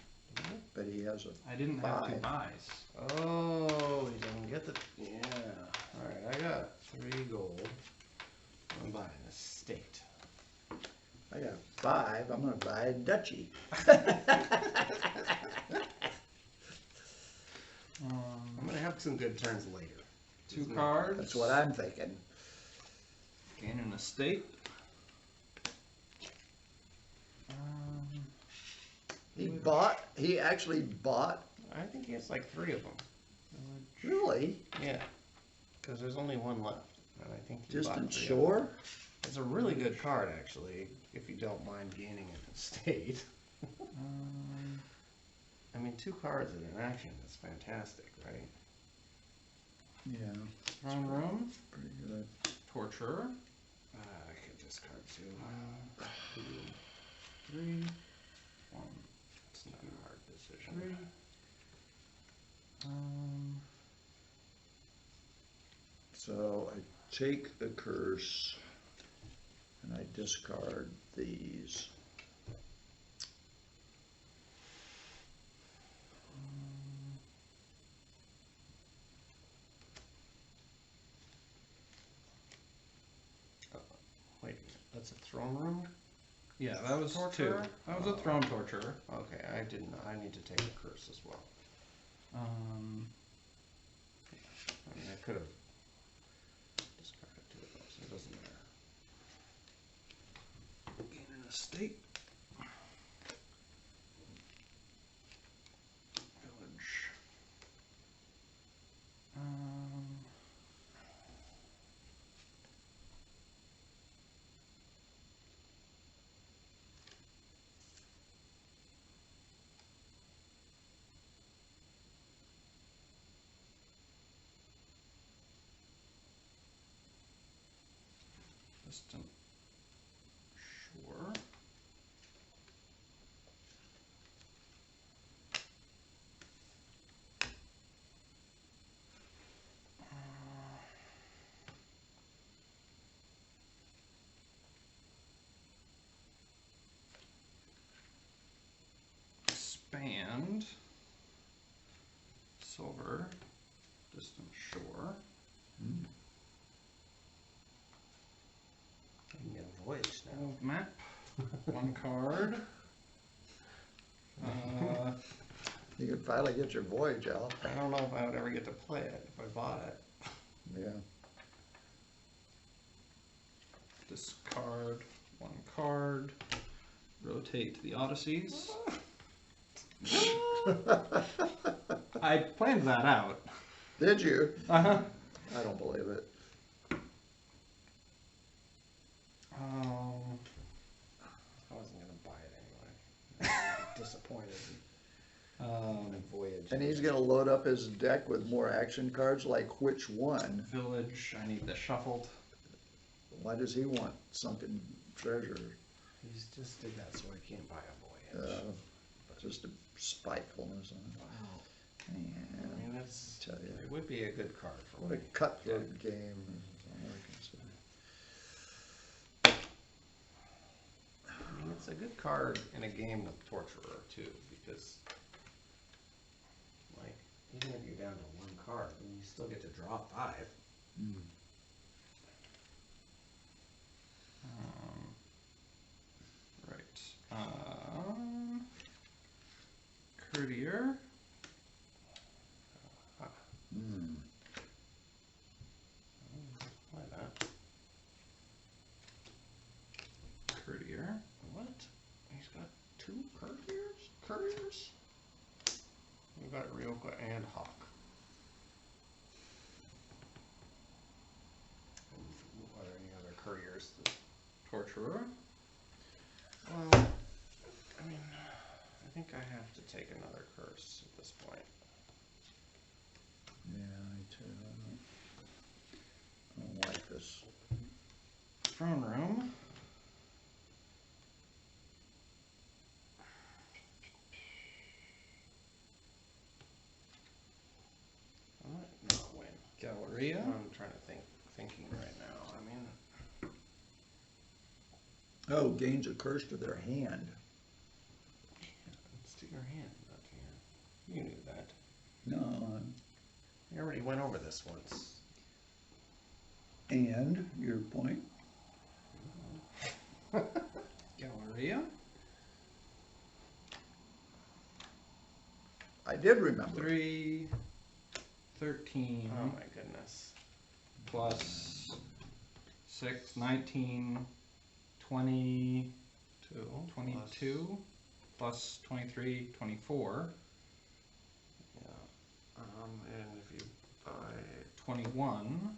he? But he has a, I didn't have 2 5. buys. Oh, he didn't get the. Yeah. Alright, I got 3 gold. I'm buying a state. I got 5, I'm gonna buy a duchy. I'm gonna have some good turns later. 2 Isn't it? cards. That's what I'm thinking. Gain an estate. Um, He actually bought, I think he has like 3 of them. really? Yeah. Because there's only one left. And I think he bought Distant 3 of them. Shore? It's a really good card, actually, if you don't mind gaining an estate. um, I mean, 2 cards in an action is fantastic, right? Yeah, Throne Room. pretty good. Torturer. I could discard 2. 3. 1. It's not a hard decision. 3. Um, So I take the curse and I discard these. Wait, that's a throne room? yeah, that was Torturer? 2. That was a Throne Torturer. Okay, I didn't. I need to take a curse as well. Um, I mean, I could have discarded 2 of those. It doesn't matter. gain an estate. Village. Distant Shore. Expand. Silver. Distant Shore. I can get a voyage now. Old map. 1 card. You can finally get your voyage out. I don't know if I would ever get to play it if I bought it. Yeah. Discard 1 card. Rotate to the Odysseys. I planned that out. Did you? Uh-huh. I don't believe it. I wasn't gonna buy it anyway. I'm disappointed in the voyage. And he's gonna load up his deck with more action cards, like which one? Village, I need this shuffled. Why does he want sunken treasure? He's just did that so I can't buy a voyage. Just a spitefulness on Wow. it. I Man, mean, that's tell you. it would be a good card for What me. a cutthroat game. Is all I can say. I mean, it's a good card in a game with Torturer too, because like even if you're down to 1 card, then you still get to draw 5. Right. Courtier. Hmm. Why not? Courtier. What? He's got 2 couriers? We've got Ryoka and Hawk. And are there any other couriers? Torturer. Well, I mean, I think I have to take another curse at this point. Yeah, I too. I don't like this. Throne Room. I might not win. Galleria. I'm trying to thinking right now. I mean, Oh, gains a curse to their hand. It's to your hand, not to your. You knew that. No, We already went over this once. and your point. Galleria. I did remember. 3, 13, Oh my goodness. plus 6, 19, 20, 22, plus 23, 24, Yeah. And if you buy 21,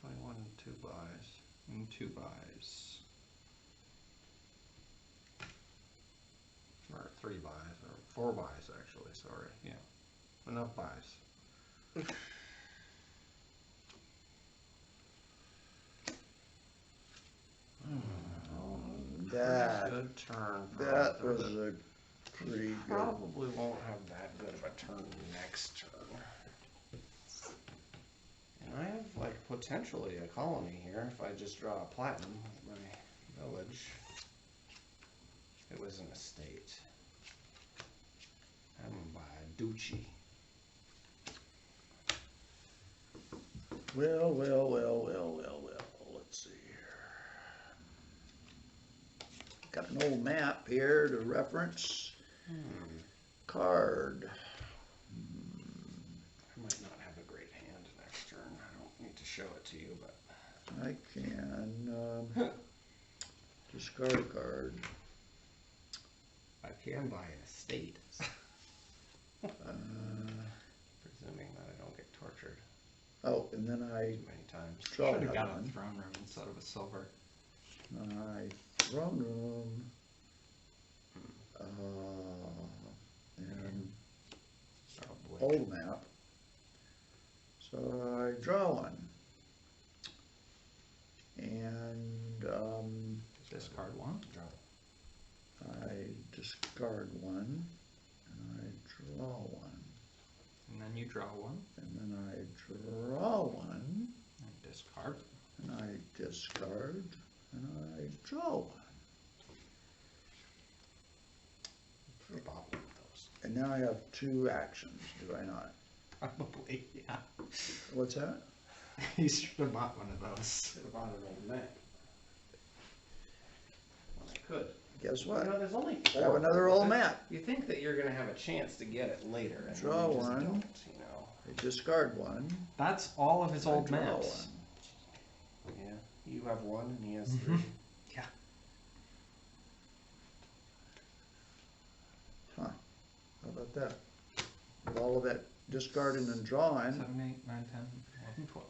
21 and 2 buys. and 2 buys. Or 3 buys, or 4 buys actually, sorry. Yeah. Enough buys. That, Good turn. for that others. was a pretty good. Probably won't have that good of a turn next turn. And I have like potentially a colony here if I just draw a platinum with my village. It was an estate. I'm gonna buy a duchy. Well, well, well, well, well, well, let's see here. Got an old map here to reference. Card. I might not have a great hand next turn. I don't need to show it to you, but I can discard a card. I can buy an estate. Uh, Presuming that I don't get tortured oh, and then I too many times. draw Should have another got a one. throne room instead of a silver. I throne room. And Probably. old map. So I draw one. And Discard 1. Draw. I discard one. And I draw one. And then you draw 1. And then I draw one. And discard. And I discard. And I draw one. I bought one of those. And now I have 2 actions, do I not? Probably, yeah. What's that? You should have bought one of those. Should have bought an old map. Well, I could. Guess You what? know, there's only I 4. have another old map. You think that you're gonna have a chance to get it later, and Draw you just one. don't, you know. I discard one. That's all of his I old draw maps. one. Yeah. You have 1 and he has Mm-hmm. 3. How about that? With all of that discarding and drawing, 7, 8, 9, 10, 11, 12.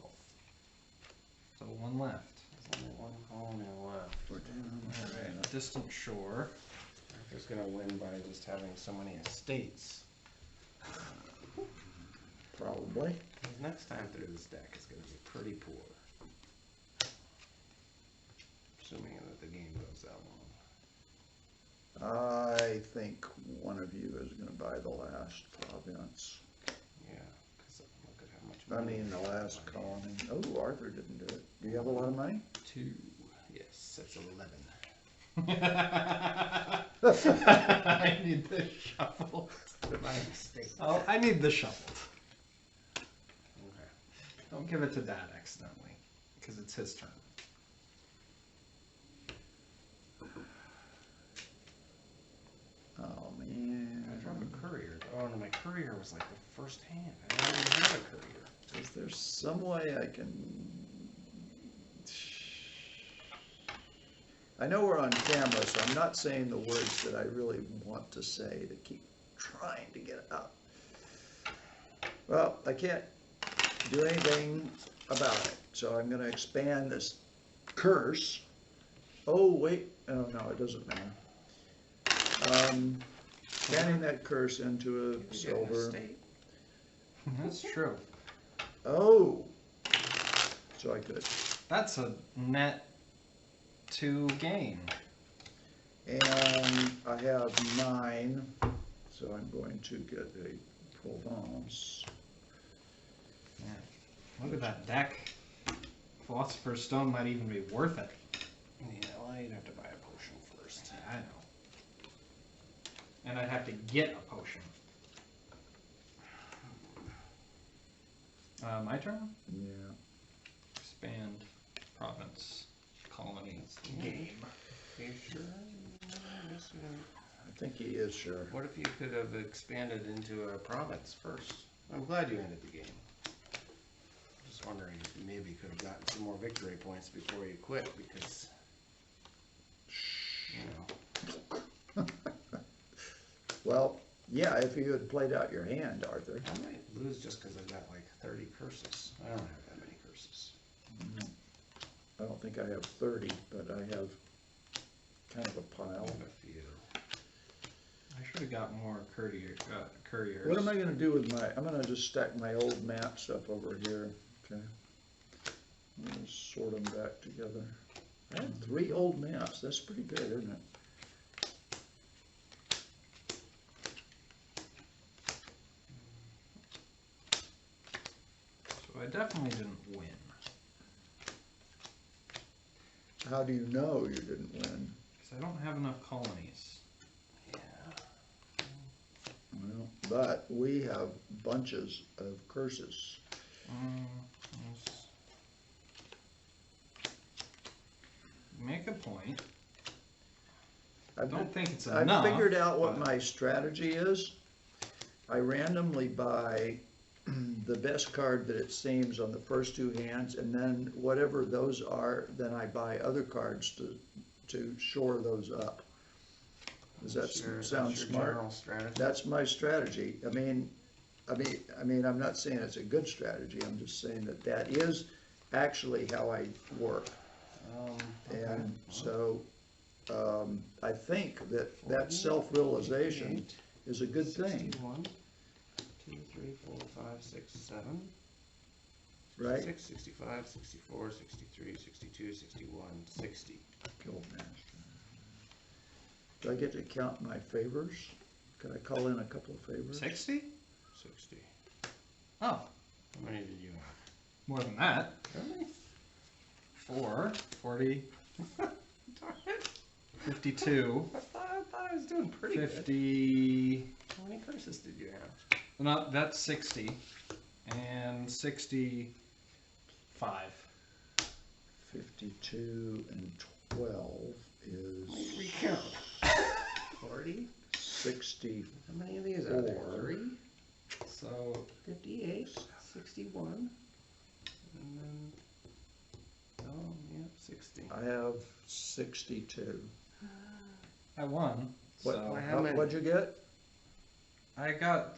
So 1 left. There's only 1 colony left. we're down. Alright, Distant Shore. Arthur's gonna win by just having so many estates. Probably. His next time through this deck is gonna be pretty poor. Assuming that the game goes that long. I think one of you is gonna buy the last province. Yeah, because look at how much I money. mean, the last colony. Oh, Arthur didn't do it. Do you have a lot of money? 2. Yes, that's 11. I need this shuffled. My mistake. Oh, I need this shuffled. Okay. Don't give it to Dad accidentally, because it's his turn. Oh, man. I dropped a courier. Oh, no, my courier was like the first hand. I didn't even have a courier. Is there some way I can... I know we're on camera, so I'm not saying the words that I really want to say to keep trying to get out. Well, I can't do anything about it, so I'm gonna expand this curse. Oh, wait, oh, no, it doesn't matter. Expanding that curse into You a get an silver. estate. That's true. Oh, so I could. That's a net 2 gain. And I have 9, so I'm going to get a Provence. Look at that deck. Philosopher's Stone might even be worth it. Yeah, well, you'd have to buy a potion. I know. And I'd have to get a potion. My turn? Yeah. Expand province, colony, game. Are you sure? Yes, we don't- I think he is sure. What if you could have expanded into a province first? I'm glad you ended the game. Just wondering if you maybe could have gotten some more victory points before you quit, because, you know, Well, yeah, if you had played out your hand, Arthur. I might lose just because I've got like 30 curses. I don't have that many curses. I don't think I have 30, but I have kind of a I pile. have a few. I should have got more couriers. What am I gonna do with my, I'm gonna just stack my old maps up over here, okay? I'm gonna sort them back together. I have 3 old maps, that's pretty good, isn't it? So I definitely didn't win. How do you know you didn't win? Because I don't have enough colonies. Yeah. Well, but we have bunches of curses. Let's make a point. I don't think it's I've enough. figured out what but- my strategy is. I randomly buy the best card that it seems on the first 2 hands, and then whatever those are, then I buy other cards to shore those up. Does that sound That's your smart? general strategy. That's my strategy. I mean, I'm not saying it's a good strategy. I'm just saying that is actually how I work. Okay. And so, I think that self-realization is a good thing, 61, 2, 3, 4, 5, 6, 7. right? 6, 65, 64, 63, 62, 61, 60. Guildmaster. Do I get to count my favors? Could I call in a couple of favors? 60? 60. Oh, How many did you have? more than that. Really? 4, 40, Darn it. 52, I thought I was doing pretty good. 50. How many curses did you have? No, that's 60. And 65. 52 and 12 is Recount. 40? 60. How many of these are there? Four. 3? So 58, 61, and then, oh, yeah, 60. I have 62. I won. What, So How many? what'd you get? I got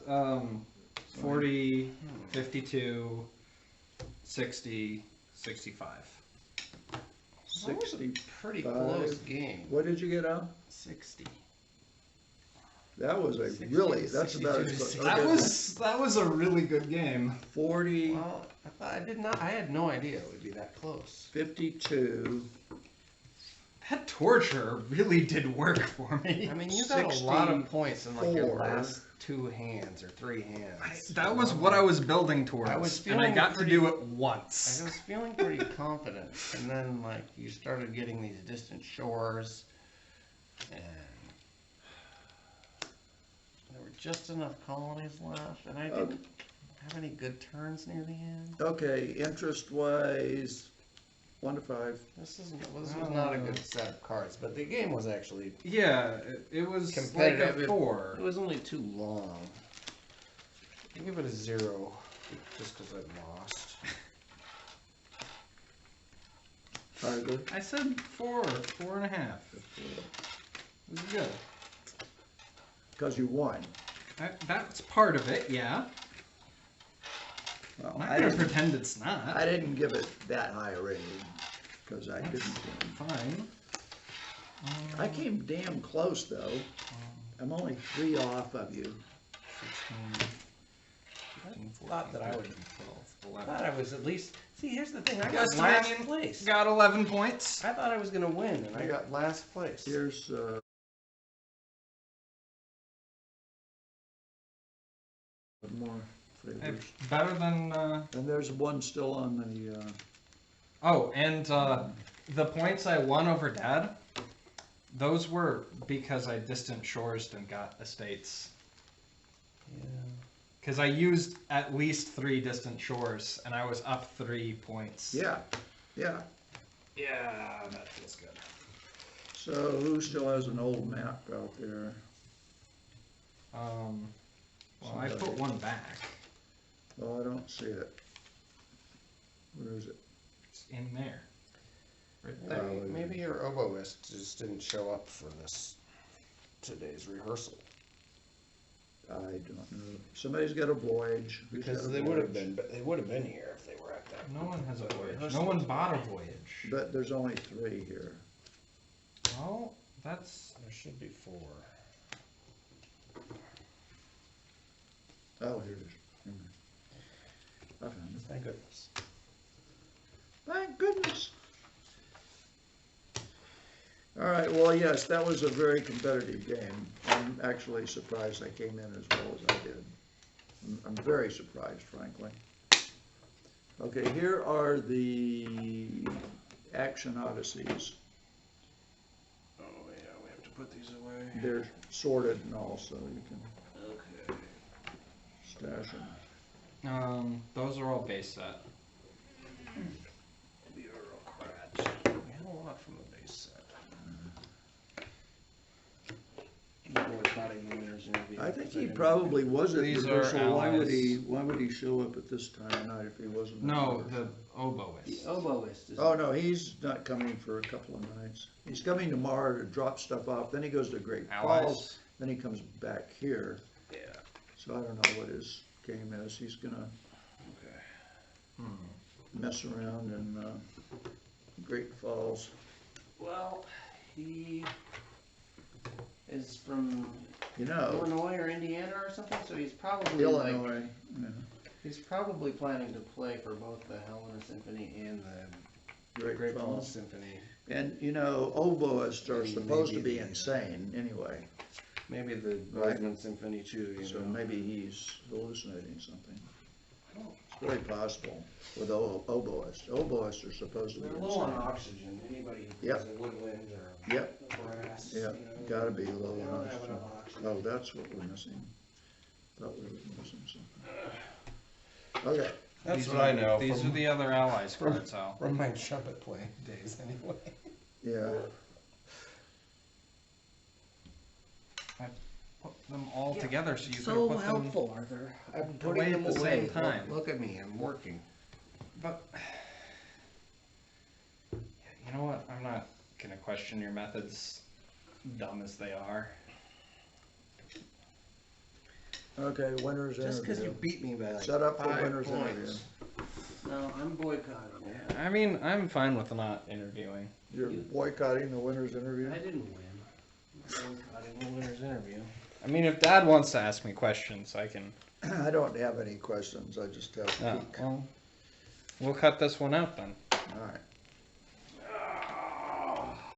40, 52, 60, 65. That was a 60. pretty 65. close game. What did you get out? 60. That was a 60, really, that's about 62 to as 60. That was a really good game. 40, Well, I had no idea it would be that close. 52, That torture really did work for me. I mean, you got a lot of 64. points in like your last 2 hands or 3 hands. That was what I was building towards, I was and I feeling got pretty- to do it I once. was feeling pretty confident, and then like you started getting these distant shores, and there were just enough colonies left, and I didn't have any good turns near the end. okay, interest-wise, 1 to 5. This was not a good set of cards, but the game was actually, Yeah, it was like Competitive. a 4. it was only too long. I give it a 0, just because I lost. Arthur? I said 4, 4.5. It was good. Because you won. That's part of it, yeah. Well, I'm not I gonna didn't, pretend it's not. I didn't give it that high a rating, because I didn't win. Fine. I came damn close, though. I'm only 3 off of you. 16, 15, 14, thought that I would- 13, 12, I 11. thought I was at least, see, here's the thing, I Got got last 10, place. Got 11 points. I thought I was gonna win, and I got last place. Here's, more favors. Better than. And there's one still on the, Oh, and the points I won over Dad Those were because I distant shores and got estates. Yeah. Because I used at least 3 distant shores, and I was up 3 points. Yeah, yeah. Yeah, that feels good. So who still has an old map out there? Well, I put one back. Oh, I don't see it. Where is it? It's in there. Right there. Maybe your oboist just didn't show up for today's rehearsal. I don't know. Somebody's got a voyage. Who's got Because a they would have voyage? been, but they would have been here if they were at that. No one has a voyage. rehearsal No one was bought a Monday. voyage. But there's only 3 here. Well, that's... There should be 4. Oh, here it is. Here it is. I found it. Thank goodness. Thank goodness. All right, well, yes, that was a very competitive game. I'm actually surprised I came in as well as I did. I'm very surprised, frankly. Okay, here are the Action Odysseys. Oh, yeah, we have to put these away. They're sorted and all, so you can Okay. stash them. Those are all base set. Bureaucrats. We had a lot from the base set. Boycotting the winners interview. I think because I he didn't- probably was at These are rehearsal. Why would allies. he show up at this time of night if he wasn't? at No, rehearsal? the oboist. Oboist is. Oh, no, he's not coming for a couple of nights. He's coming tomorrow to drop stuff off, then he goes to Great Falls, Allies. then he comes back here. Yeah, So I don't know what his game is. He's gonna okay. mess around in Great Falls. Well, he is from You know, Illinois or Indiana or something, so he's probably like, Illinois, yeah, he's probably planning to play for both the Helena Symphony and the Great Great Falls. Falls. Symphony. And, you know, oboists are Maybe supposed to be the- insane anyway, Maybe the Right. Bozeman Symphony too, you so know. maybe he's hallucinating something. It's very possible with oboists. Oboists are supposed to be They're low on insane. oxygen. Anybody who Yep. plays a woodwind or Yep, brass, yep, you know, gotta be low they on don't have oxygen. enough oxygen. Oh, that's what we're missing. Thought we were missing something. Okay, That's These what are- I know These from, are the other allies from- cards, Al. from my trumpet playing days anyway. yeah, Put them all together so you could So put them... helpful, Arthur. I'm away putting them at the away. same time. Look at me, I'm working. But... You know what? I'm not gonna question your methods, dumb as they are. okay, winners Just because you interview. beat me by like Set up for 5 winners points. interview. No, I'm boycotting it. I mean, I'm fine with not interviewing. You're boycotting the winners interview? I didn't win. I'm boycotting the winner's interview. I mean, if Dad wants to ask me questions, I can... I don't have any questions, I just have Oh, peek. well, we'll cut this one out then. All right.